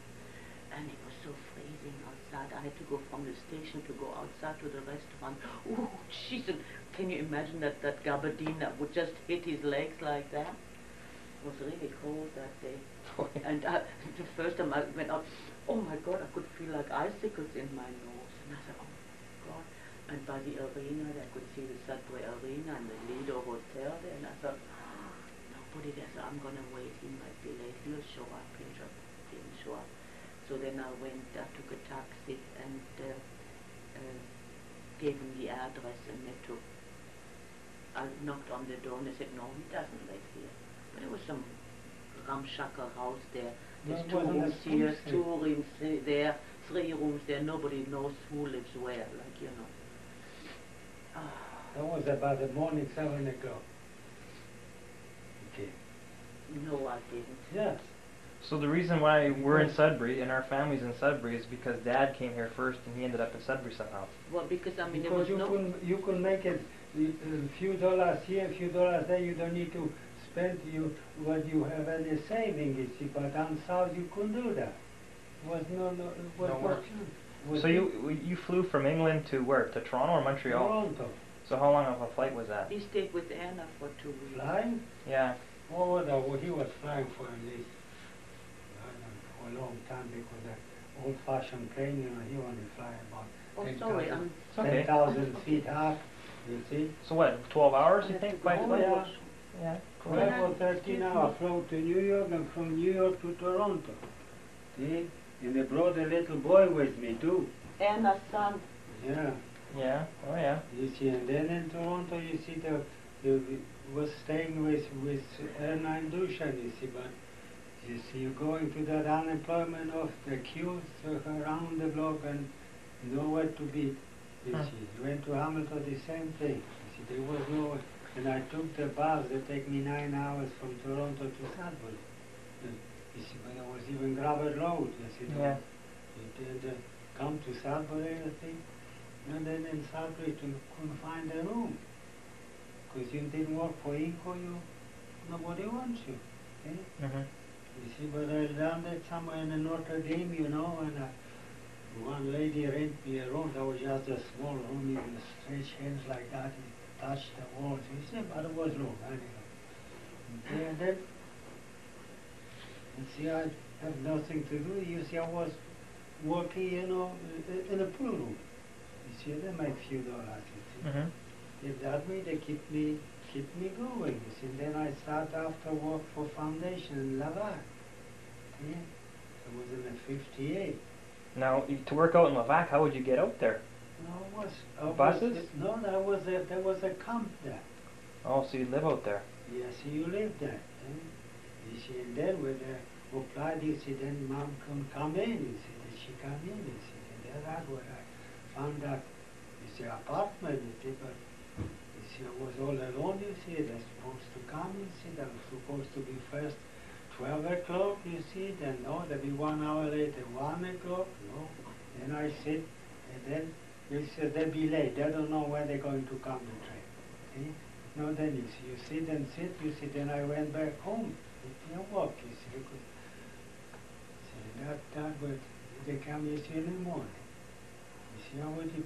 And it was so freezing outside. I had to go from the station to go outside to the restaurant. Oh, Jesus! Can you imagine that gabardine that would just hit his legs like that? It was really cold that day. And the first time I went out, oh my God, I could feel like icicles in my nose. And I said, oh my God. And by the arena, I could see the Sudbury Arena and the Lido Hotel there. And I thought, oh, nobody there. So I'm going to wait. He might be late. He'll show up. He didn't show up. So then I took a taxi and gave him the address, and I knocked on the door and they said, no, he doesn't live here. But it was some ramshackle house there. There's 2 rooms here, 2 rooms there, 3 rooms there. Nobody knows who lives where, like, you know. That was about the morning, 7 o'clock. Okay. No, I didn't. Yes. So the reason why we're in Sudbury and our family's in Sudbury is because Dad came here first and he ended up in Sudbury somehow. Well, because I mean, Because there was you could make it a few dollars here, a few dollars there. You don't need to spend what you have any saving, you see. But down south you couldn't do that. Was no work. So you flew from England to where? To Toronto or Montreal? Toronto. So how long of a flight was that? He stayed with Anna for 2 weeks. Flying? Yeah. Oh, no, he was flying for at least for a long time, because that old-fashioned plane, you know, he only fly about 10,000 feet up, you see. So what, 12 hours, you think, by flight? Yeah. 12 or 13 hours, flew to New York and from New York to Toronto. See? And they brought a little boy with me, too. Anna's son. Yeah. Yeah, oh yeah. You see, and then in Toronto, you see, was staying with Erna and Dushan, you see, but you see, you're going to that unemployment of the queues around the block and nowhere to be. You see, went to Hamilton, the same thing. You see, there was no, and I took the bus. They take me 9 hours from Toronto to Sudbury. You see, but there was even gravel road. You see, come to Sudbury, you see, and then in Sudbury you couldn't find a room. Because you didn't work for Inco, nobody wants you. Eh? Mhm. You see, but I landed somewhere in Notre Dame, you know, and one lady rented me a room that was just a small room. You could stretch hands like that, you touch the walls. You see, but it was room anyway. Okay, and then, you see, I have nothing to do. You see, I was working, you know, in a pool room. You see, they make few dollars. You see. Mhm. If that way, they keep me going. You see, then I start after work for foundation in Lavac. Yeah, it was in the 58. Now, to work out in Lavac, how would you get out there? No, it was Buses? No, there was a camp there. Oh, so you live out there. Yes, you live there. Eh? You see, and then when they applied, you see, then mom can come in. You see, then she come in. You see, and then that's where I found that. You see, apartment. You see, but you see, I was all alone. You see, they're supposed to come. You see, they're supposed to be first 12 o'clock. You see, then no, they'll be 1 hour later, 1 o'clock. No, then I sit, and then you see, they'll be late. They don't know when they're going to come the train. Eh? No, then you sit and sit, you see, then I went back home. You walk, you see, because that would, they come, you see, in the morning. You see, how would you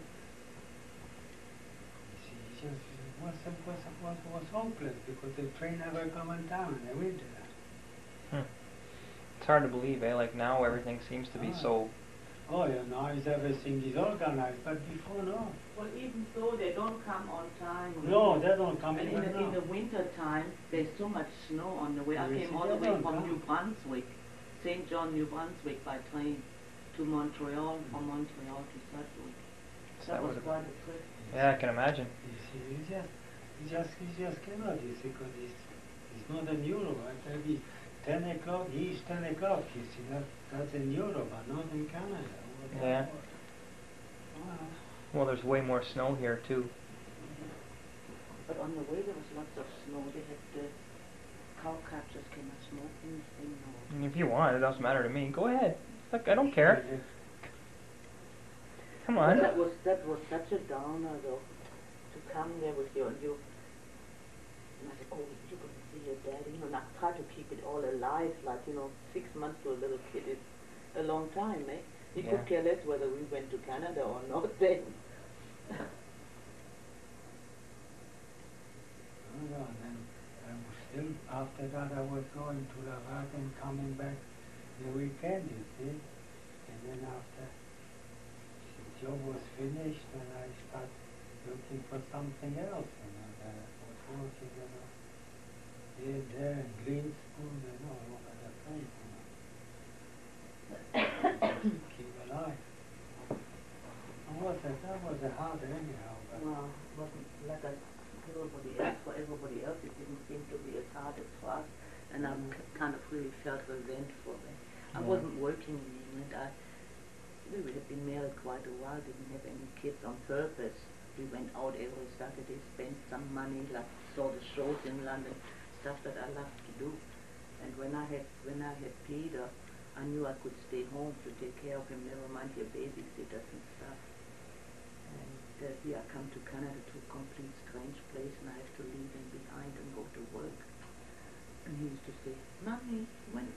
see, it just was hopeless, because the train never come in town in the winter. It's hard to believe, eh? Like now everything seems to be so... Oh, yeah, now everything is organized, but before, no. Well, even so, they don't come on time. No, they don't come And even in now. the winter time, there's so much snow on the way. I Yes, came all they the way don't from come. New Brunswick, St. John, New Brunswick by train to Montreal, from Montreal to Sudbury. So That was would've- quite a trip. Yeah, I can imagine. You see, you just cannot, you see, because it's not in Europe. It'll be 10 o'clock, east 10 o'clock, you see, that's in Europe, but not in Canada. Yeah. Well, there's way more snow here too. But on the way there was lots of snow. They had the cow catchers came and smoked in the thing. And if you want, it doesn't matter to me. Go ahead. Like, I don't care. Come on. That was such a downer though, to come there with you and you. And I said, oh, you're going to see your daddy. You know, and I try to keep it all alive, like, 6 months to a little kid is a long time, eh? He Yeah. could care less whether we went to Canada or not then. And then I was still, after that I was going to Lavac and coming back the weekend, you see. And then after the job was finished, and I started looking for something else, that I was working, here, there, in Greenspoon, all over the place, just keep alive. That was a hard anyhow, but Well, it wasn't like everybody else. For everybody else, it didn't seem to be as hard as for us. And I kind of really felt resentful. I wasn't working in England. We would have been married quite a while, didn't have any kids on purpose. We went out every Saturday, spent some money, like saw the shows in London, stuff that I loved to do. And when I had Peter, I knew I could stay home to take care of him, never mind your babysitters and stuff. And here I come to Canada, to a complete strange place, and I have to leave him behind and go to work. And he used to say, Mommy, when...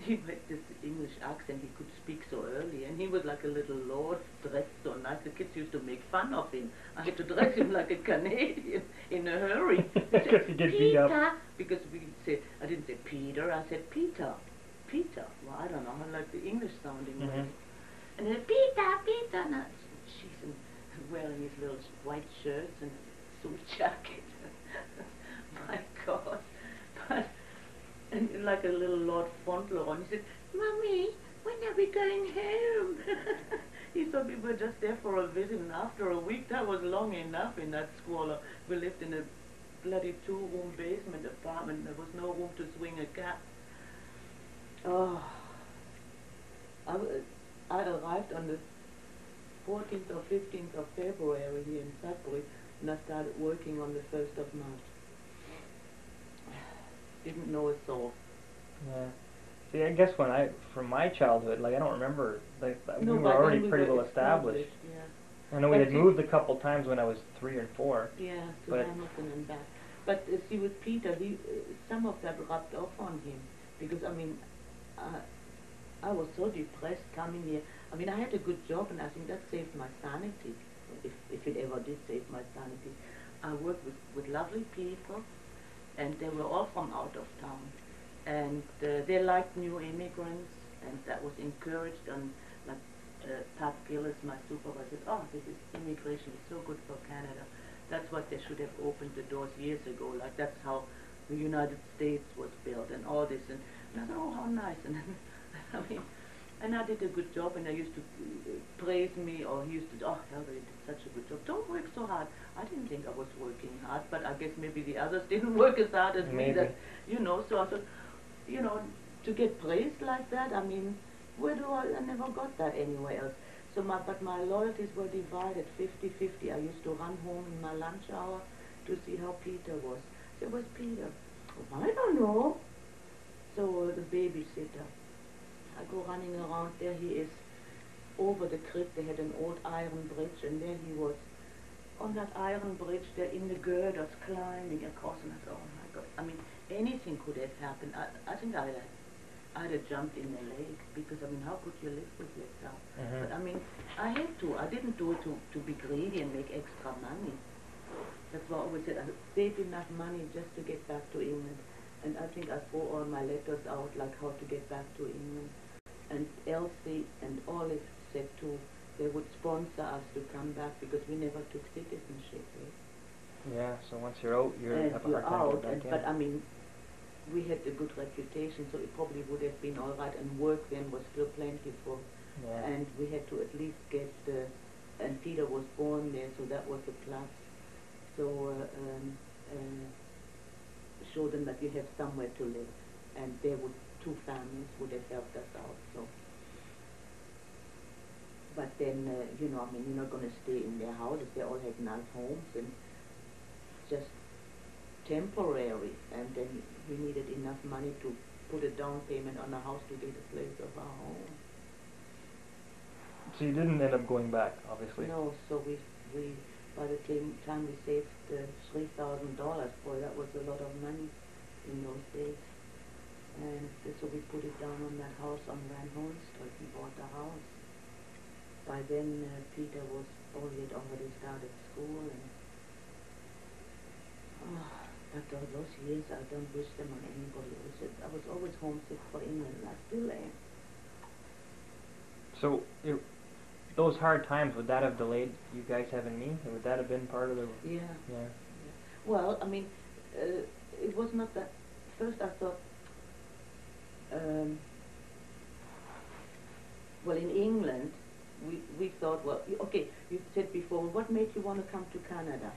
He had this English accent, he could speak so early, and he was like a little lord, dressed so nice. The kids used to make fun of him. I had to dress him like a Canadian in a hurry. Because he gets beat up. Peter, because we said, I didn't say Peter, I said Peter. Peter. Well, I don't know, I like the English sounding word. And then Peter, and she's wearing his little white shirts and suit jacket. My God. But, and like a little Lord Fauntleroy, and he said, Mommy, when are we going home? He thought we were just there for a visit, and after a week, that was long enough in that squalor. We lived in a bloody 2-room basement apartment. There was no room to swing a cat. Oh, I arrived on the 14th or 15th of February here in Sudbury, and I started working on the 1st of March. Didn't know a soul. Yeah. See, I guess from my childhood, like I don't remember, like No, we were by then already we pretty were well established. Yeah. I know we But had see- moved a couple times when I was 3 or 4. Yeah, to But- Hamilton and back. But see, with Peter, some of that rubbed off on him because I mean, I was so depressed coming here. I mean, I had a good job, and I think that saved my sanity, if it ever did save my sanity. I worked with lovely people, and they were all from out of town, and they liked new immigrants, and that was encouraged. And like Pat Gillis, my supervisor, said, "Oh, this is immigration is so good for Canada. That's what they should have opened the doors years ago. Like that's how the United States was built, and all this." And I thought, "Oh, how nice!" And I mean, and I did a good job, and I used to praise me, or he used to, "Oh, Helga, you did such a good job. Don't work so hard." I didn't think I was working hard, but I guess maybe the others didn't work as hard as me. Maybe. That, so I thought, to get praised like that, I mean, I never got that anywhere else. So but my loyalties were divided 50-50. I used to run home in my lunch hour to see how Peter was. So where's Peter? "Oh, I don't know." So the babysitter. I go running around, there he is, over the creek. They had an old iron bridge, and there he was, on that iron bridge, there in the girders, climbing across, and I thought, "Oh my God." I mean, anything could have happened. I think I'd have jumped in the lake, because, I mean, how could you live with yourself? Mhm. But, I mean, I had to. I didn't do it to be greedy and make extra money. That's why I always said I saved enough money just to get back to England. And I think I threw all my letters out, like how to get back to England. And Elsie and Olive said too, they would sponsor us to come back because we never took citizenship. Yeah, so once you're out, you And have a you're hard time out, getting back in. but I mean, we had a good reputation, so it probably would have been all right. And work then was still plentiful, Yeah. and we had to at least get. And Peter was born there, so that was a plus. So show them that you have somewhere to live, and there would 2 families would have helped us out. So, but then I mean, you're not going to stay in their houses. They all had nice homes and just temporary, and then we needed enough money to put a down payment on a house to get a place of our own. So you didn't end up going back, obviously. No, so we by the time we saved $3,000, boy, that was a lot of money in those days. And so we put it down on that house on Van Horn Street and bought the house. By then, Peter was already started school, and but those years, I don't wish them on anybody else. I was always homesick for England, and I still am. So those hard times, would that have delayed you guys having me? Or would that have been part of the... Yeah. Yeah. Well, I mean, it was not that. First I thought, well, in England, we thought, well, okay, you said before, what made you want to come to Canada?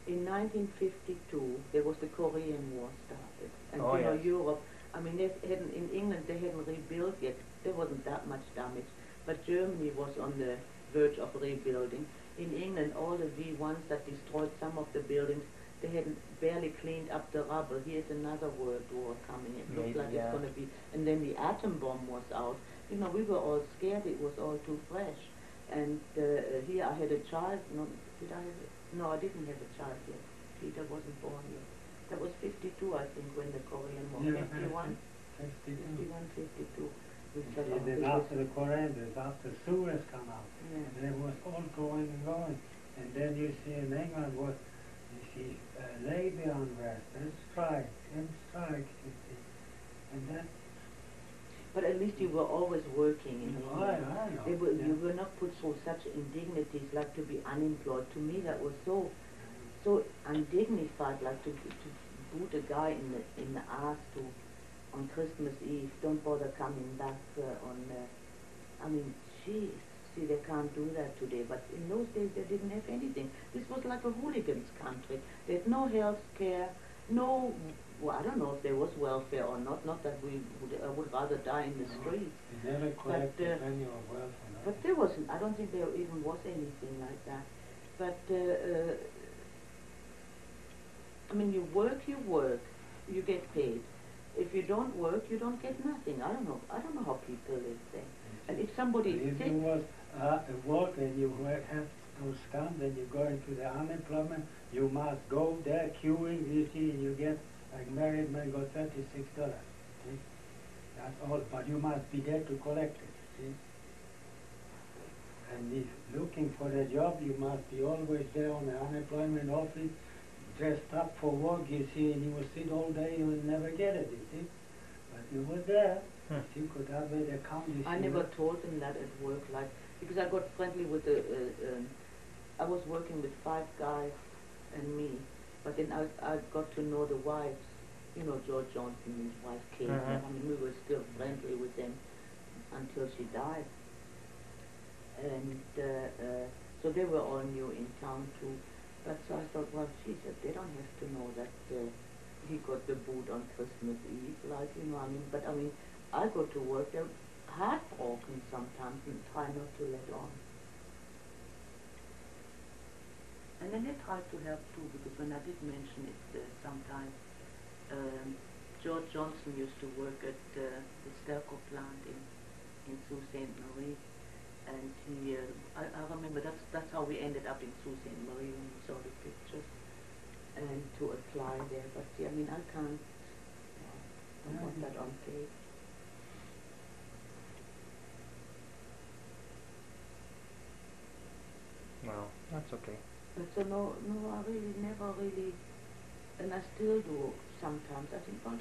In 1952, there was the Korean War started. And, Oh, yes. Europe, I mean, in England, they hadn't rebuilt yet. There wasn't that much damage. But Germany was on the verge of rebuilding. In England, all the V1s that destroyed some of the buildings, they hadn't barely cleaned up the rubble. Here's another world war coming. It looks Maybe, like yeah. it's going to be. And then the atom bomb was out. We were all scared. It was all too fresh. And here I had a child. No, did I have it? No, I didn't have a child yet. Peter wasn't born yet. That was 52, I think, when the Korean War. Yeah, 51? 52. 51, 52. We Yeah, fell off. then It was- after the Korean, after Suez come out, Yeah. and it was all going and going. And then you see in England you see labor unrest and strikes, you see. And then, But at least you were always working in England. I know. You yeah. were not put through such indignities like to be unemployed. To me, that was so undignified, like to boot a guy in the ass on Christmas Eve. Don't bother coming back I mean, geez. See, they can't do that today. But in those days, they didn't have anything. This was like a hooligans country. They had no health care, no. Well, I don't know if there was welfare or not. Not that I would rather die in the streets. They never collected But, any of welfare. No? But there wasn't. I don't think there even was anything like that. But I mean, you work, you get paid. if you don't work, you don't get nothing. I don't know. I don't know how people live there. And if somebody is If sick, you was work and you have to stand and you go into the unemployment, you must go there queuing, you see, and you get, like married man got $36. See? That's all, but you must be there to collect it, see? And if looking for a job, you must be always there on the unemployment office, dressed up for work, you see, and you will sit all day, you will never get it, you see? But you were there, you could have it account, you see. I never told them that at work, like, because I got friendly with the, I was working with 5 guys and me, but then I got to know the wives, you know, George Johnson and his wife Kate. Mhm. I mean, we were still friendly with them until she died. And so they were all new in town too. But so I thought, well, she said, they don't have to know that he got the boot on Christmas Eve, like, you know, I mean, but I mean, I go to work, they're heartbroken sometimes and try not to let on. And then they tried to help too, because when I did mention it sometimes, George Johnson used to work at the Stelco plant in Sault Ste. Marie, and he, I remember that's how we ended up in Sault Ste. Marie when we saw the pictures, and to apply there. But see, I mean, I can't, I don't want that on tape. Well, that's okay. But so no, I really never really, and I still do sometimes. I think, well,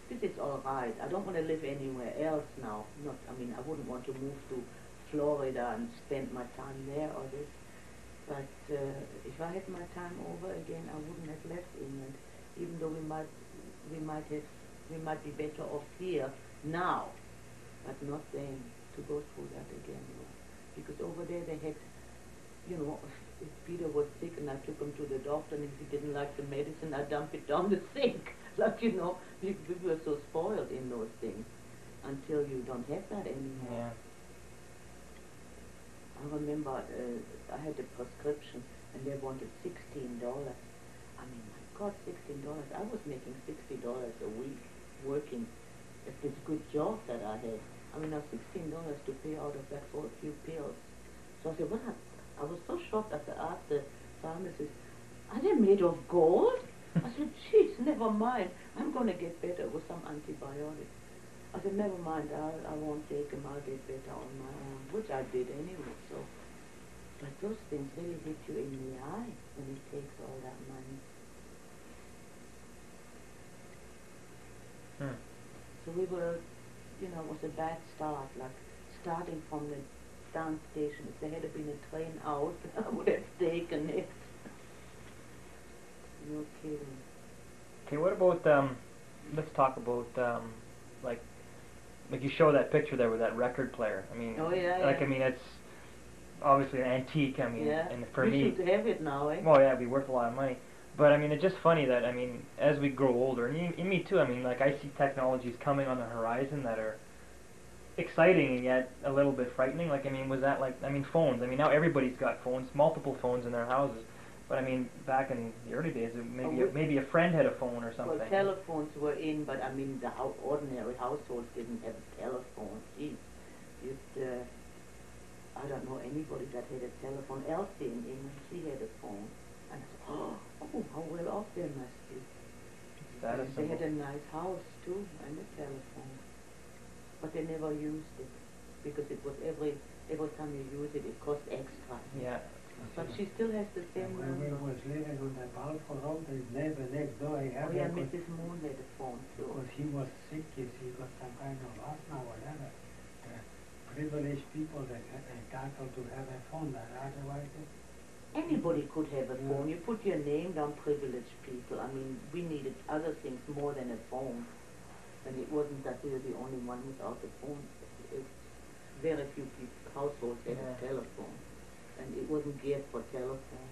this is all right. I don't want to live anywhere else now. Not, I mean, I wouldn't want to move to Florida and spend my time there or this. But if I had my time over again, I wouldn't have left England. Even though we might be better off here now, but not then to go through that again. You know. Because over there they had, you know, if Peter was sick and I took him to the doctor, and if he didn't like the medicine, I dumped it down the sink. Like, you know, we were so spoiled in those things until you don't have that anymore. Yeah. I remember I had a prescription and they wanted $16. I mean, my God, $16. I was making $60 a week working at this good job that I had. I mean, now $16 to pay out of that for a few pills. So I said, well, I was so shocked after I asked the pharmacist, are they made of gold? I said, jeez, never mind. I'm going to get better with some antibiotics. I said, never mind, I won't take them. I'll get better on my own, which I did anyway. So, but those things really hit you in the eye when it takes all that money. So we were, you know, it was a bad start, like starting from the down station. If there had been a train out, I would have taken it. No kidding. Okay, what about let's talk about like you show that picture there with that record player. I mean, Oh, yeah, like yeah. I mean, it's obviously an antique. I mean, Yeah, and for we me, should have it now, eh? well, yeah, it'd be worth a lot of money. But I mean, it's just funny that I mean, as we grow older, and me too. I mean, like I see technologies coming on the horizon that are exciting and yet a little bit frightening. Like I mean, was that like I mean, phones. I mean, now everybody's got phones, multiple phones in their houses. But I mean, back in the early days, maybe a friend had a phone or something. Well, telephones were in, but I mean, the ordinary households didn't have a telephone. Gee, I don't know anybody that had a telephone. Elsie in England, she had a phone. And I said, oh, how well off they must be. Status They had symbol. a nice house too, and a telephone. But they never used it, because it was every time you use it, it cost extra. Yeah. But she still has the same When we number. was living on the Balfour Road, his neighbor next door, he Oh had yeah, a Mrs. Moon had a phone too. because he was sick, you see, he got some kind of asthma or whatever. The privileged people that are entitled to have a phone, that otherwise Anybody could have a Yeah. phone. You put your name down, privileged people. I mean, we needed other things more than a phone. And it wasn't that we were the only one without a phone. Very few households had a telephone. And it wasn't geared for telephone.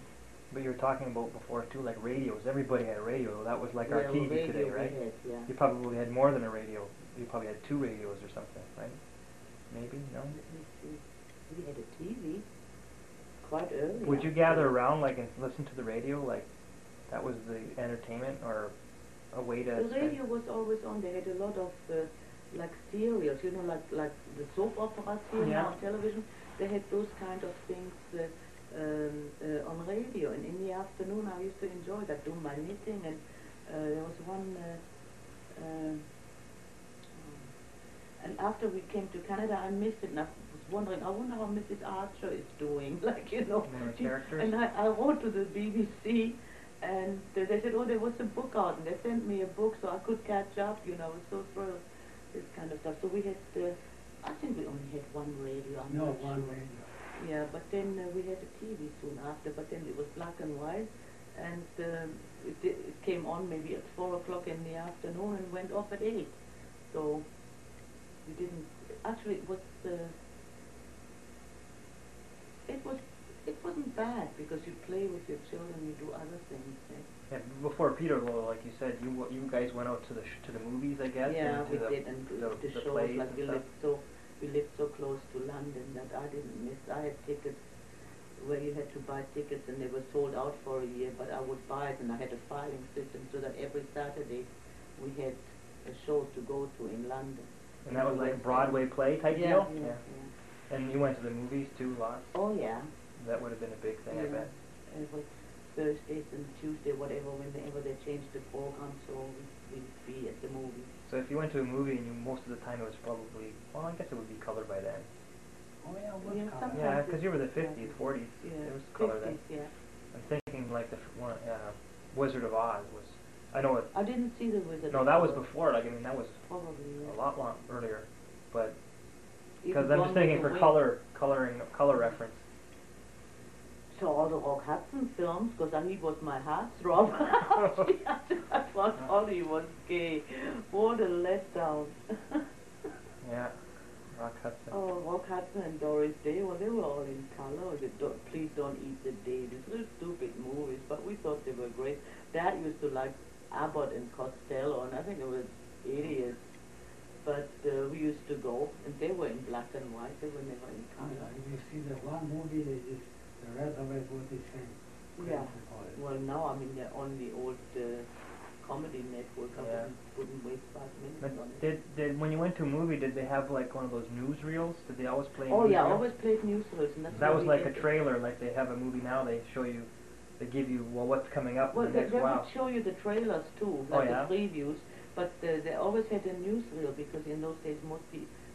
But you were talking about before too, like radios. Everybody had a radio. That was like our Well, TV radio today, we right? had, yeah. You probably had more than a radio. You probably had 2 radios or something, right? Maybe, no? Let me see. We had a TV quite early. Would you gather around like and listen to the radio? Like that was the entertainment, or a way to The spend. radio was always on. They had a lot of like serials, you know, like the soap operas here Yeah. now on television. They had those kind of things on radio, and in the afternoon I used to enjoy that, do my knitting, and there was one. And after we came to Canada, I missed it, and I was wondering, I wonder how Mrs. Archer is doing, like, you know. One of the she- characters? And I wrote to the BBC, and they said, oh, there was a book out, and they sent me a book so I could catch up, you know. I was so thrilled, this kind of stuff. So we had, I think we only had one radio. I'm No, not one sure. radio. Yeah, but then we had a TV soon after, but then it was black and white, and it came on maybe at 4 o'clock in the afternoon and went off at 8. So we didn't, actually it wasn't bad, because you play with your children, you do other things. Yeah, before Peterborough, like you said, you guys went out to the movies, I guess. Yeah, and we to the, did, and the shows, plays like and stuff. we lived so close to London that I didn't miss. I had tickets where you had to buy tickets, and they were sold out for a year, but I would buy it, and I had a filing system so that every Saturday we had a show to go to in London. And that was like a West Broadway End. play type Yeah, deal? yeah. And you went to the movies too, lots? Oh yeah. That would have been a big thing, I Yeah. bet. It was Thursdays and Tuesday, whatever, whenever they changed the program, so we'd be at the movies. So if you went to a movie and most of the time it was probably, well, I guess it would be color by then. Oh yeah, what Yeah, color? sometimes Yeah, it's- because you were the yeah. 50s, 40s. Yeah, There was color then. 50s, yeah. I'm thinking like the one, Wizard of Oz was, I know it, I didn't see the Wizard. no, of that was Oz. before, like, I mean, that was Probably, yeah. a lot earlier. But, Even because I'm Gone just with thinking the for Wind. color reference. So all the Rock Hudson films, because he was my heartthrob. I thought Ollie was gay. What a letdown. Yeah, Rock Hudson. Oh, Rock Hudson and Doris Day, well, they were all in color. Please Don't Eat the Davis. Little stupid movies, but we thought they were great. Dad used to like Abbott and Costello, and I think it was idiots. But we used to go, and they were in black and white. They were never in Oh, color. yeah, you see the one movie, the rest of it was the same. Yeah. Crazy Boy. Well, now, I mean, they're on the old comedy network. I Yeah. wouldn't waste 5 minutes But on it. did when you went to a movie, did they have like one of those newsreels? Did they always play Oh, yeah, newsreels? always played newsreels, and that's That why was we like a did it. trailer, like they have a movie now, they show you, they give you, well, what's coming up Well, in the they next would while. show you the trailers too, Oh, like yeah? the previews, but they always had a newsreel, because in those days most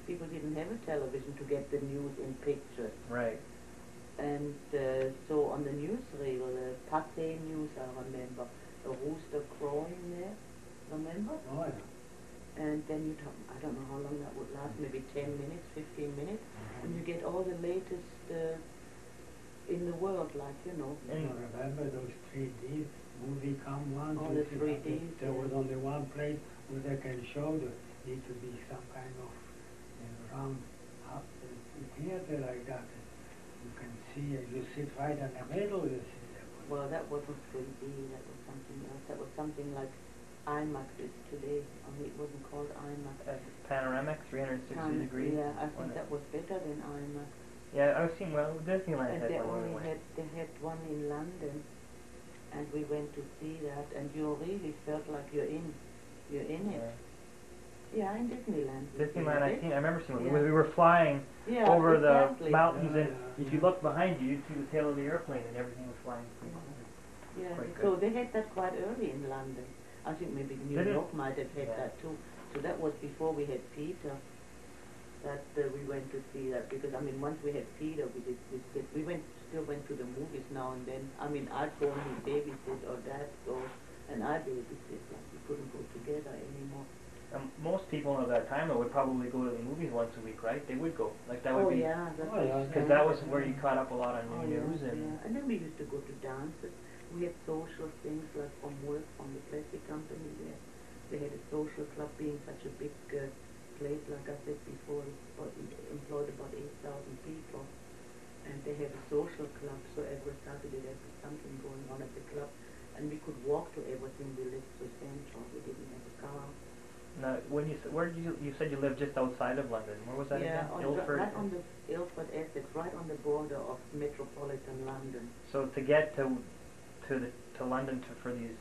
people didn't have a television to get the news in pictures. Right. And so on the newsreel, Pathé News, I remember, a rooster crowing there, remember? Oh yeah. And then you talk, I don't know how long that would last, maybe 10 minutes, 15 minutes, and you get all the latest in the world, like, you know. You remember those 3D movie come ones? Oh, the 3Ds, There was yeah. only one place where they can show the need to be some kind of round up theater like that. You can see, you sit right in the middle, you see that. Well, that wasn't 3D, that was something else. That was something like IMAX is today. Only it wasn't called IMAX. Panoramic, 360 degrees. Yeah, I think wasn't that it? was better than IMAX. Yeah, I've seen, well, Disneyland And had they one when we only went. had one in London, and we went to see that, and you really felt like you're in it. Yeah. Yeah, in Disneyland. Disneyland, I remember seeing Yeah. one. We were flying Yeah, over exactly. the mountains, and Yeah, if you looked behind you, you'd see the tail of the airplane, and everything was flying. Yeah, Quite so good. they had that quite early in London. I think maybe New Did it? York might have had Yeah. that too. So that was before we had Peter. That we went to see that, because I mean once we had Peter, we still went to the movies now and then. I mean I'd go and he babysit, or Dad go and I babysit. Like we couldn't go together anymore. Most people of that time though would probably go to the movies once a week, right? They would go. Like that would Oh be, yeah, that's Oh, yeah, because that was where you caught up a lot on Oh, new yeah, news and. yeah. And then we used to go to dances. We had social things like from work, from the plastic company there. They had a social club, being such a big place, like I said before, it employed about 8,000 people. And they had a social club, so every Saturday there was something going on at the club. And we could walk to everything. We lived so central, we didn't have a car. Now, when where did you said you lived just outside of London? Where was that Yeah, again? Ilford. right on the Ilford Essex, right on the border of metropolitan London. So to get to London for these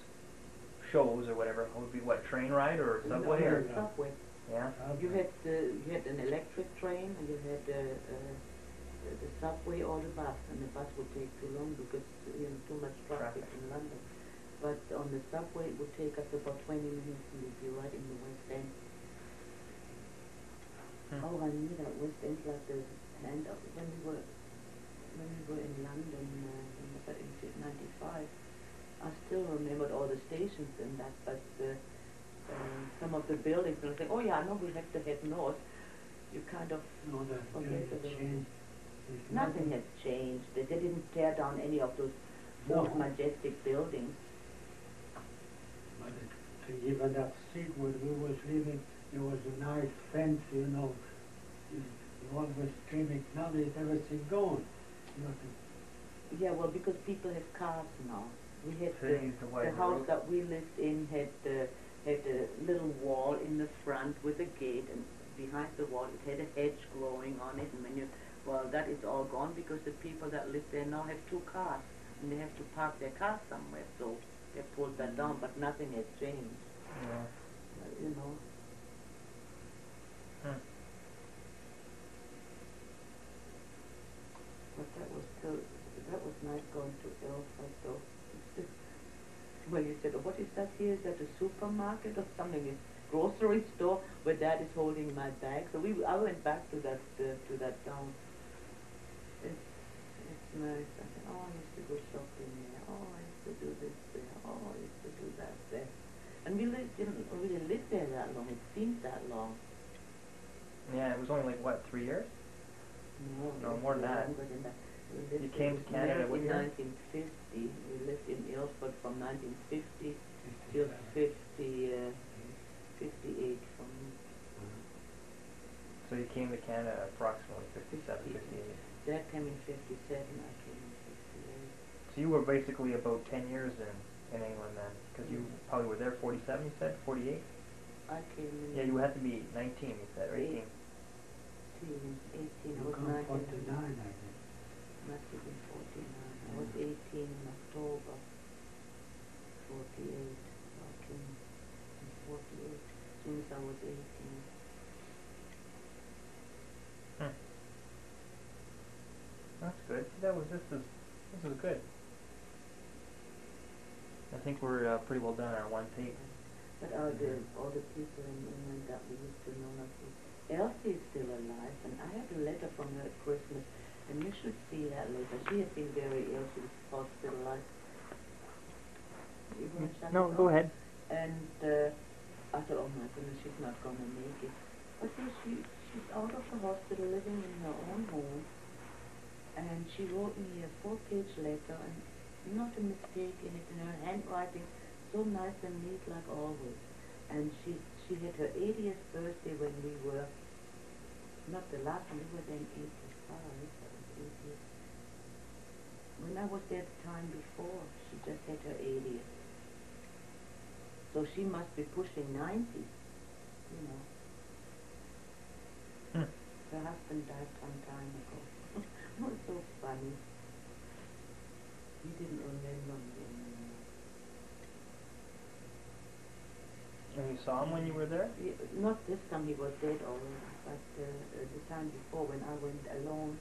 shows or whatever would be what, train ride or subway or Yeah. Subway. yeah. You had an electric train and you had the subway or the bus, and the bus would take too long because too much traffic Traffic. in London. But on the subway it would take us about 20 minutes and we'd be right in the West End. Oh, I knew that West End like the hand of when we were in London in '95. I still remembered all the stations and that, but some of the buildings, and I think, oh yeah, I know we have to head north. You kind of No, that forget really it. changed. It's Nothing has changed. They didn't tear down any of those old No. majestic buildings. But even that street where we was living, it was a nice fence, You always screaming, now there's everything gone. Nothing. Yeah, well, because people have cars now. We had So they used to the widen the house road. that we lived in had a little wall in the front with a gate, and behind the wall it had a hedge growing on it. And well, that is all gone because the people that live there now have 2 cars, and they have to park their cars somewhere. So they pulled that down, but nothing has changed. Yeah. You know. But that was nice going to Ilford though. Well, you said, oh, what is that here? Is that a supermarket or something? A grocery store where Dad is holding my bag. So I went back to that town. It's nice. I said, oh, I used to go shopping there. Oh, I used to do this there. Oh, I used to do that there. And we didn't really live there that long. It seemed that long. Yeah, it was only like what, 3 years? No, it more was than that. longer than that. We lived You came to Canada what in year? 1950. We lived in Ilford from 1950 till 58 from So you came to Canada approximately 57, 58. Dad came in 57, I came in 58. So you were basically about 10 years in England then, because you probably were there 47, you said? 48? I came in Yeah, you had to be 19, you said, or 18. 18, I You was come 19. 49, I think. Must have been 49. I was 18 in October 48. I came in 48, as soon as I was 18. That's good. This is good. I think we're pretty well done on one tape. But all the people in England that we used to know, like Elsie is still alive, and I have a letter from her at Christmas, and you should see that letter. She has been very ill. She was hospitalized. You want to shut No, it go off? ahead. And I thought, oh my goodness, she's not going to make it. But then she's out of the hospital, living in her own home, and she wrote me a 4-page letter, and not a mistake in it, in her handwriting, so nice and neat like always. And she had her 80th birthday when we were, not the last one, we were then 85, that was 80th. When I was there the time before, she just had her 80th. So she must be pushing 90, you know. Her husband died some time ago. It was so funny. He didn't remember me anymore. And you saw him when you were there? Not this time, he was dead already, but the time before when I went alone,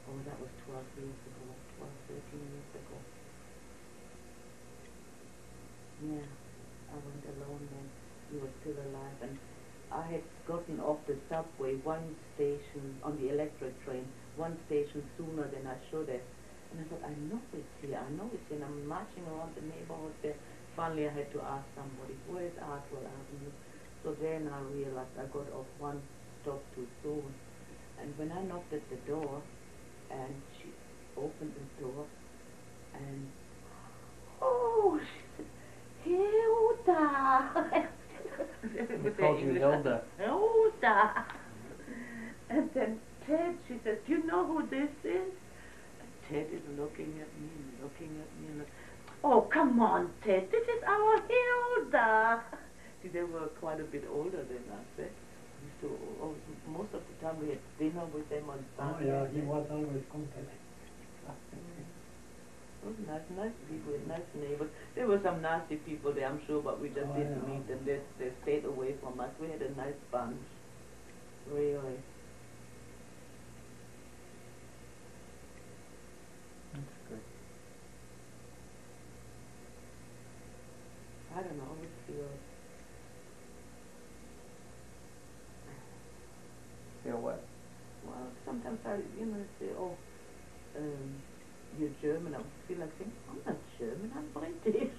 oh, that was 12 years ago, 12, 13 years ago. Yeah, I went alone then. He was still alive, and I had gotten off the subway one station, on the electric train, one station sooner than I should have. And I thought, I know it's here, and I'm marching around the neighborhood there. Finally I had to ask somebody, where is Artwell Avenue? So then I realized I got off one stop too soon. And when I knocked at the door, and she opened the door, and, oh, she said, Hilda! They called you Hilda. Hilda! And then Ted, she says, do you know who this is? And Ted is looking at me, and oh, come on, Ted, this is our Hilda. See, they were quite a bit older than us, eh? Most of the time we had dinner with them on Oh Sunday. yeah, he was always company. It was nice people, nice neighbors. There were some nasty people there, I'm sure, but we just Oh, didn't yeah. meet them. They stayed away from us. We had a nice bunch, really. That's good. I don't know, I always feel, Feel what? well, sometimes I, say, oh, you're German. I feel like saying, I'm not German, I'm British.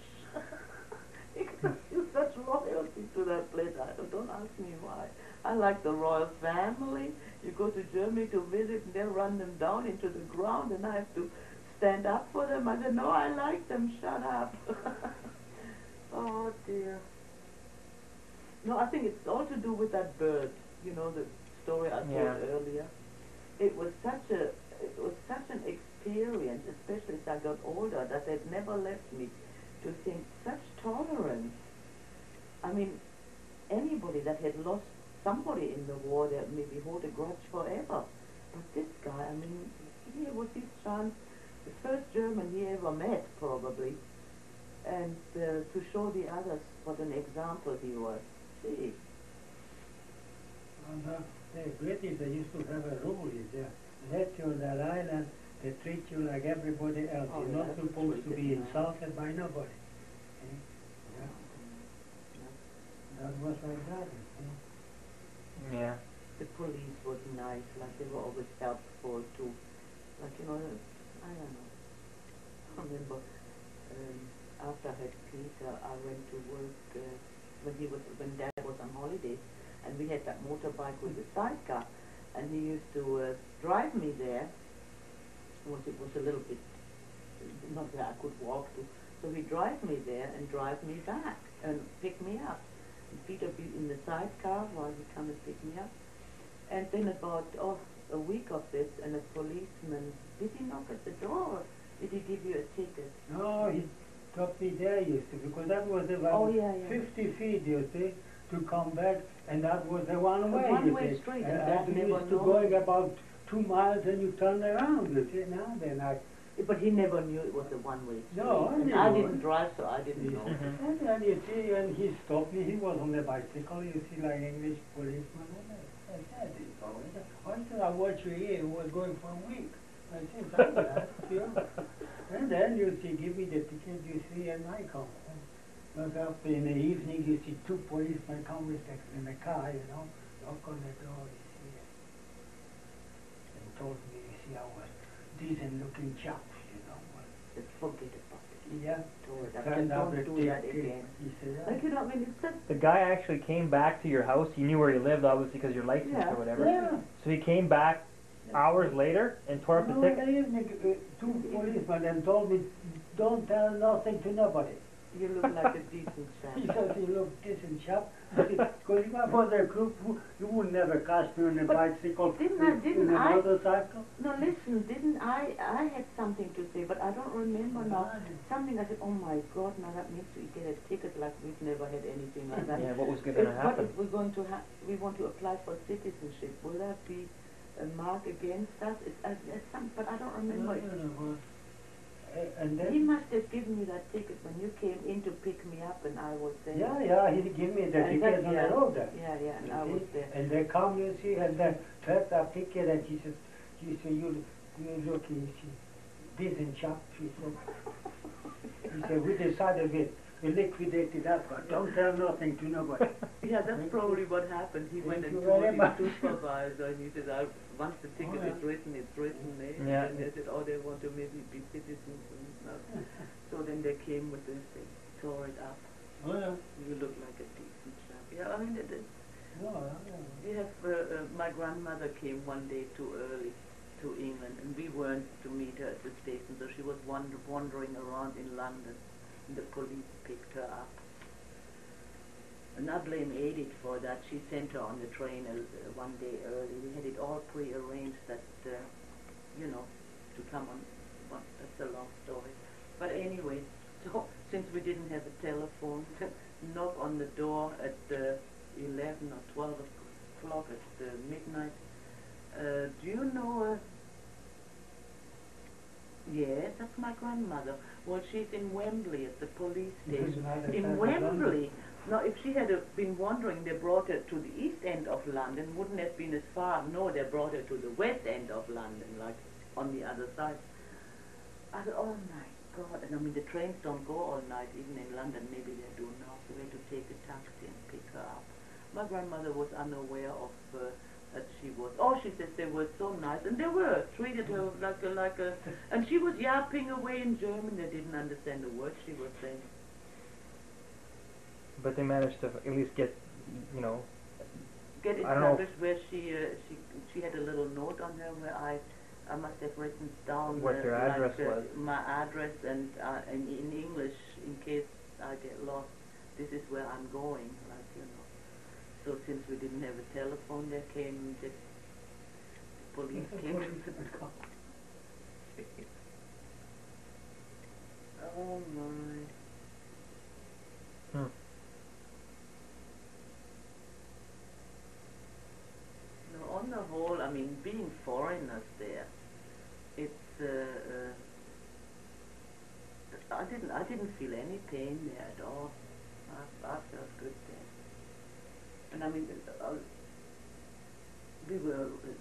Because you're such loyalty to that place. Don't ask me why. I like the royal family. You go to Germany to visit and they'll run them down into the ground and I have to stand up for them. I said, no, I like them, shut up. Oh dear. No, I think it's all to do with that bird. You know, the story I told Yeah. earlier. It was such an experience, especially as I got older, that it never left me, to think such tolerance. I mean, anybody that had lost somebody in the war, that maybe hold a grudge forever. But this guy, I mean, here was his chance, the first German he ever met, probably, and to show the others what an example he was. Gee. And the British, they used to have a rule, is there, let you on that island, they treat you like everybody else. Oh, You're yeah, not supposed to be treated nice. insulted by nobody. Eh? Yeah. That was like that. Eh? Yeah. The police was nice, like they were always helpful too. Like, I don't know. I remember after I had Peter, I went to work when Dad was on holidays, and we had that motorbike with a sidecar, and he used to drive me there. It was a little bit, not that I could walk to, so he'd drive me there and drive me back and pick me up. And Peter be in the sidecar while he come and pick me up. And then about a week of this, and a policeman, did he knock at the door or did he give you a ticket? No, he took me there, you see, because that was about Oh, yeah, yeah. 50 feet, you see, to come back, and that was the one way, one-way you see. street, And and Dad I never used to know. going about 2 miles and you turn around, you see, now then I... But he never knew it was a one-way street. No, I And didn't I know didn't it. drive, so I didn't know. And then you see, and he stopped me, he was on the bicycle, you see, like English policeman, and I said, I said, I watched you here, you was going for a week. I said, thank you. And then you see, give me the ticket, you see, and I come. But after in the evening, you see 2 policemen come with in the car, knock on the door, you see, and told me, you see, I was decent looking chap, Just forget about it. Yeah. Told her, Turned out don't to do that take- again. He said, Like, I mean, it's just, The guy actually came back to your house. He knew where you lived, obviously, because you're licensed Yeah. or whatever. yeah. So he came back hours later and tore up the No, ticket. in the evening, 2 policemen and told me, don't tell nothing to nobody. you look like a decent He chap. says, you look decent chap. Because if I was a crook, you would never catch me on a But bicycle, didn't in a I- motorcycle. No, listen, didn't I had something to say, but I don't remember now. Something I said, oh my God, now that means we get a ticket like we've never had anything like that. Yeah, what was going If- to What happen? if we're going to we want to apply for citizenship? Will that be a mark against us? But I don't remember. And He then, must have given you that ticket when you came in to pick me up and I was there. yeah, he gave me the And ticket on the road there. Yeah, and You I see? was there. And they come, you see, and they take that ticket and he says, you look, you see, decent chap, he said, we decided we liquidated that one. Don't tell nothing to nobody. Yeah, that's probably what happened. He went Thank and you told very his much. supervisor, and he said, once the ticket yeah. is written, it's written. Eh? Yeah. And they said, oh, they want to maybe be citizens and stuff. So then they came with this thing, tore it up. Oh, yeah. You look like a decent chap. Yeah, I mean, No, we have, my grandmother came one day too early to England, and we weren't to meet her at the station, so she was wandering around in London, and the police picked her up. And I blame Edith for that. She sent her on the train one day early. We had it all pre-arranged that, to come on. Well, that's a long story. But anyway, so since we didn't have a telephone, knock on the door at 11 or 12 o'clock at midnight. Do you know Yes, that's my grandmother. Well, she's in Wembley at the police Which station. other side In of Wembley. Now, if she had been wandering, they brought her to the east end of London. Wouldn't have been as far. No, they brought her to the west end of London, like on the other side. I thought, oh my God. And I mean, the trains don't go all night, even in London. Maybe they do now. So we had to take a taxi and pick her up. My grandmother was unaware of that she was. Oh, she says they were so nice, and they were treated her like a. And she was yapping away in German. They didn't understand a word she was saying. But they managed to at least get, you know, Get I don't know. established where she had a little note on her where I must have written down What your address was. my address and in English in case I get lost. This is where I'm going, like you know. So since we didn't have a telephone, there came the police came to the car. Oh my. Hmm. No, on the whole, I mean, being foreigners there, it's I didn't feel any pain there at all. I felt good there. And I mean,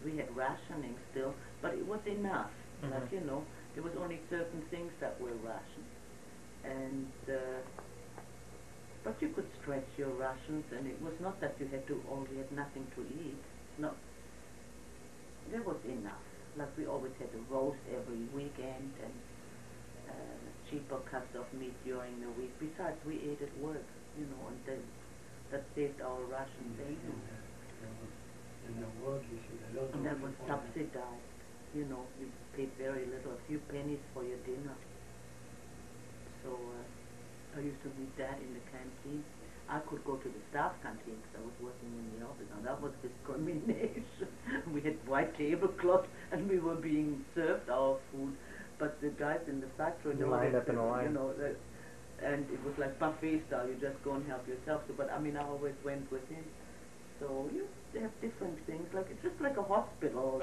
we had rationing still, but it was enough. Like you know, there was only certain things that were rationed, and but you could stretch your rations, and it was not that you had nothing to eat. No, there was enough. Like we always had a roast every weekend and cheaper cuts of meat during the week. Besides, we ate at work, you know, and then that saved our rations. In the work, you see a lot of And that was people that- subsidized. You know, you paid very little, a few pennies for your dinner. So I used to eat that in the canteen. I could go to the staff canteen because I was working in the office. Now that was discrimination. We had white tablecloths and we were being served our food, but the guys in the factory You lined up in a line. you know, and it was like buffet style. You just go and help yourself. So, but I mean, I always went with him. So you have different things, like it's just like a hospital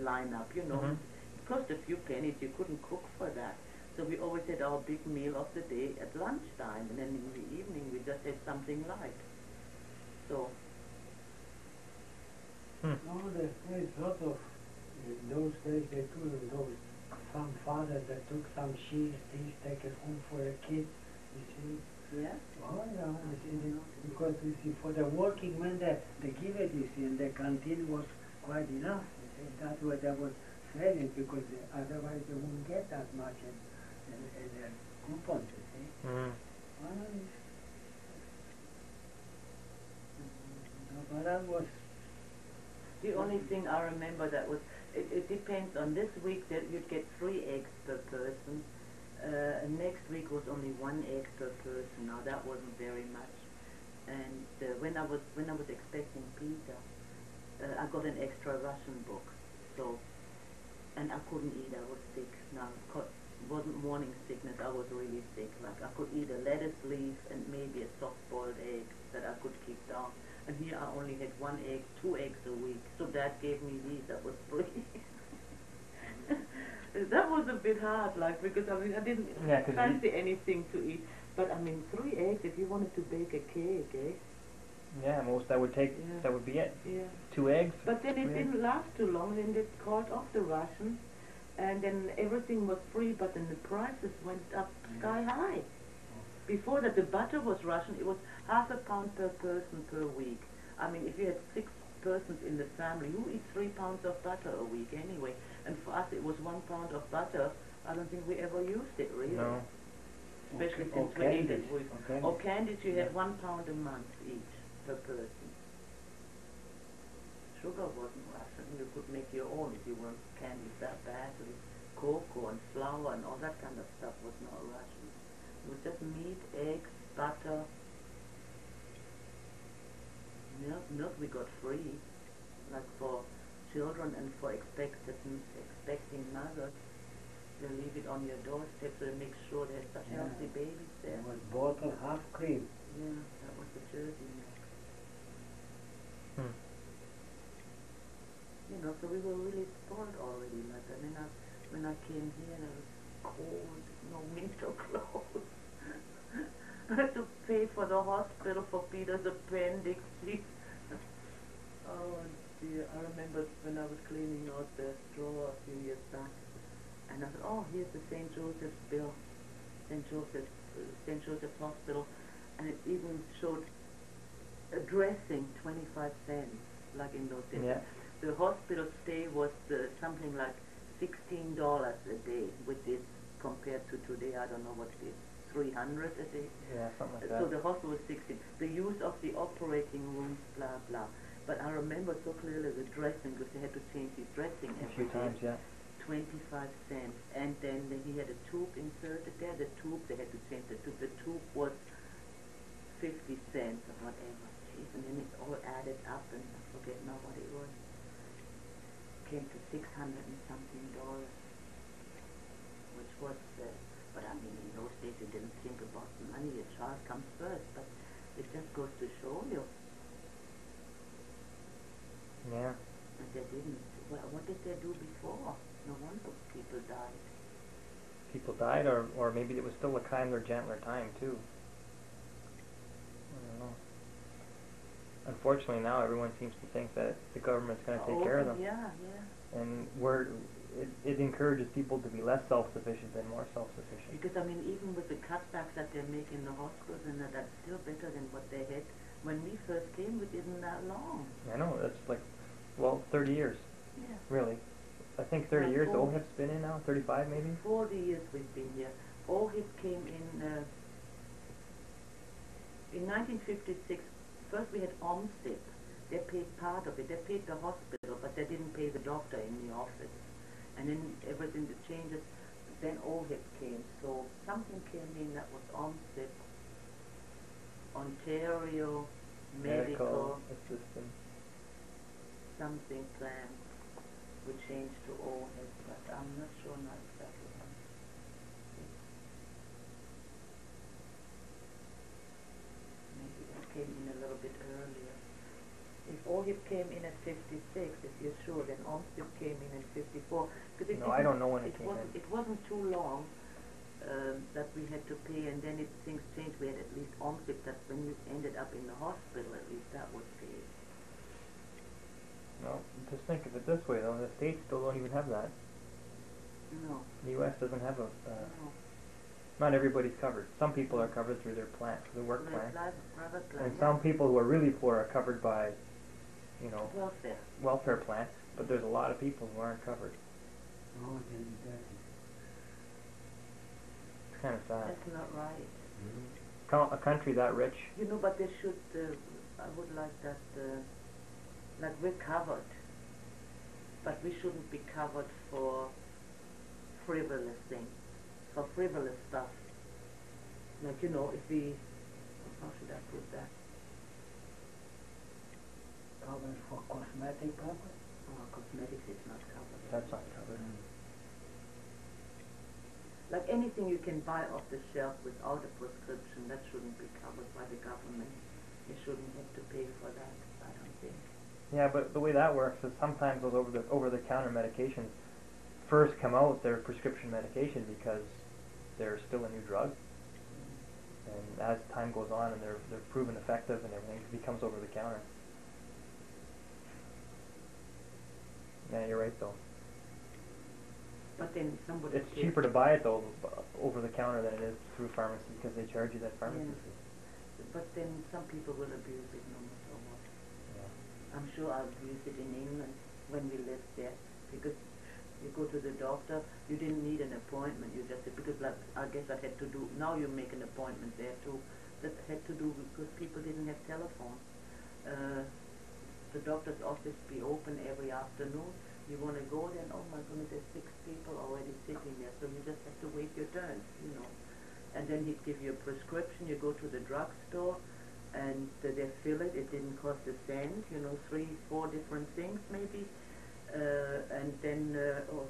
lineup, you know. It cost a few pennies. You couldn't cook for that. So we always had our big meal of the day at lunchtime, and then in the evening we just had something light. So. No, there's lot of, in those days they do those, some fathers that took some cheese, these take it home for a kid, you see. Yeah. Oh yeah, because you see, for the working men they give it, you see, and the canteen was quite enough. You see. That's what they was selling, because otherwise they wouldn't get that much in their coupons, you see. But that was... The only thing I remember that was, it depends on this week that you'd get 3 eggs per person. And next week was only 1 egg per person. Now that wasn't very much. And when I was expecting Peter, I got an extra Russian book. So, and I couldn't eat. I was sick. Now it wasn't morning sickness. I was really sick. Like I could eat a lettuce leaf and maybe a soft-boiled egg that I could keep down. And here I only had 1 egg, 2 eggs a week. So Dad gave me these. That was free. That was a bit hard, like, because I mean I didn't fancy anything to eat. But I mean 3 eggs if you wanted to bake a cake, eh? Yeah, most that would take. Yeah. That would be it. Yeah. 2 eggs. But then it 3 didn't last too long. Then they called off the rations, and then everything was free. But then the prices went up sky high. Before that, the butter was Russian. It was £0.5 per person per week. I mean, if you had 6 persons in the family, who eats 3 pounds of butter a week anyway? And for us, it was 1 pound of butter. I don't think we ever used it really. No. Especially Or since we ate it candies. with. Or candies, you had £1 a month each per person. Sugar wasn't Russian. You could make your own if you weren't candies that badly. Cocoa and flour and all that kind of stuff was not Russian. It was just meat, eggs, butter. Milk we got free, like for children and for expecting mothers. They leave it on your doorstep so they make sure there's such healthy babies there. It was bottle half cream. Yeah, that was the Jersey milk. You know, so we were really spoiled already. Like, and then when I came here, I was cold, no winter clothes. I had to pay for the hospital for Peter's appendix. Oh dear, I remember when I was cleaning out the drawer a few years back, and I thought, oh, here's the St. Joseph's bill, St. Joseph Hospital, and it even showed a dressing, 25 cents, like in those days. Yeah. The hospital stay was something like $16 a day, which is compared to today, I don't know what it is, 300 a day. Yeah, something like So that. the hospital was 16. The use of the operating rooms, blah blah. But I remember so clearly the dressing, because they had to change his dressing A every few day. times, yeah. 25 cents. And then he had a tube inserted there. The tube, they had to change the tube. The tube was 50 cents or whatever. Jeez, and then it all added up, and I forget now what it was. Came to $600 and something, which was, but I mean, in those days you didn't think about the money. Your child comes first, but it just goes to show you. Yeah. And they didn't. Well, what did they do before? No wonder people died. People died, or maybe it was still a kinder, gentler time too. I don't know. Unfortunately, now everyone seems to think that the government's going to take care of them, Yeah, yeah. and it encourages people to be less self-sufficient than more self-sufficient. Because I mean, even with the cutbacks that they make in the hospitals, and that's still better than what they had when we first came, which isn't that long. I know, that's like, well, 30 years, Yeah. really. I think 30 Well, years, 40. OHIP's been in now, 35 maybe? 40 years we've been here. OHIP came in 1956. First we had OMSIP. They paid part of it. They paid the hospital, but they didn't pay the doctor in the office. And then everything that changes, then OHIP came. So something came in that was OMSIP, Ontario Medical Assistant. something plan. We changed to OHIP, but I'm not sure now exactly when. Maybe that came in a little bit earlier. If OHIP came in at 56, if you're sure, then OMSIP came in at 54. No, I don't know when it came in. It wasn't too long that we had to pay, and then things changed. We had at least OMSIP, that when you ended up in the hospital, at least that was paid. No, just think of it this way though, the States still don't even have that. No. The U.S. doesn't have a, No. not everybody's covered. Some people are covered through their plan, their work plan. Private plan, And yeah. some people who are really poor are covered by, you know, Welfare. welfare plan, but there's a lot of people who aren't covered. Oh, then that It's kind of sad. That's not right. A country that rich, You know, but they should, I would like that, like we're covered, but we shouldn't be covered for frivolous things, for frivolous stuff. Like, you know, if we, how should I put that? covered for cosmetic purpose. Cosmetics is not covered. that's not covered. Like anything you can buy off the shelf without a prescription, that shouldn't be covered by the government. You shouldn't have to pay for that, I don't think. Yeah, but the way that works is sometimes those over-the-counter medications first come out, they're prescription medication because they're still a new drug. And as time goes on and they're proven effective and everything, it becomes over-the-counter. Yeah, you're right though. But then somebody It's cheaper to buy it though over-the-counter than it is through pharmacy because they charge you that pharmacy Yeah. fee. But then some people will abuse it no matter what. Yeah. I'm sure I abused it in England when we lived there, because you go to the doctor, you didn't need an appointment, you just, because like, I guess I had to do, now you make an appointment there too, that had to do because people didn't have telephone. The doctor's office be open every afternoon, you want to go then, oh my goodness, there's 6 people already sitting there, so you just have to wait your turn, you know. And then he'd give you a prescription, you go to the drugstore, and they fill it, it didn't cost a cent, you know, 3, 4 different things maybe, and then, or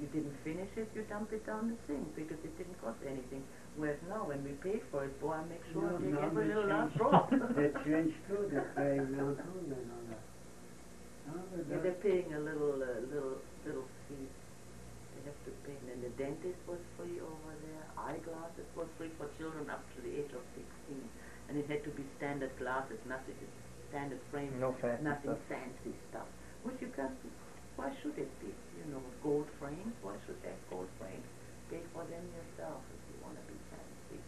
you didn't finish it, you dump it down the sink, because it didn't cost anything. Whereas now, when we pay for it, boy, I make sure I take every little last drop. They changed too, they're paying now too, and all that. No, but Yeah, they're paying a little fee. They have to pay. And then the dentist was free over there. Eyeglasses was free for children up to the age of 16. And it had to be standard glasses, nothing, standard frame, No fancy nothing stuff. fancy stuff. Which you can, why should it be? You know, gold frames, why should they have gold frames? Pay for them yourself if you want to be fancy.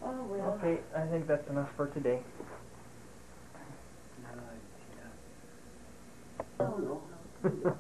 Oh, well. Okay, I think that's enough for today. Right, yeah. Oh, no.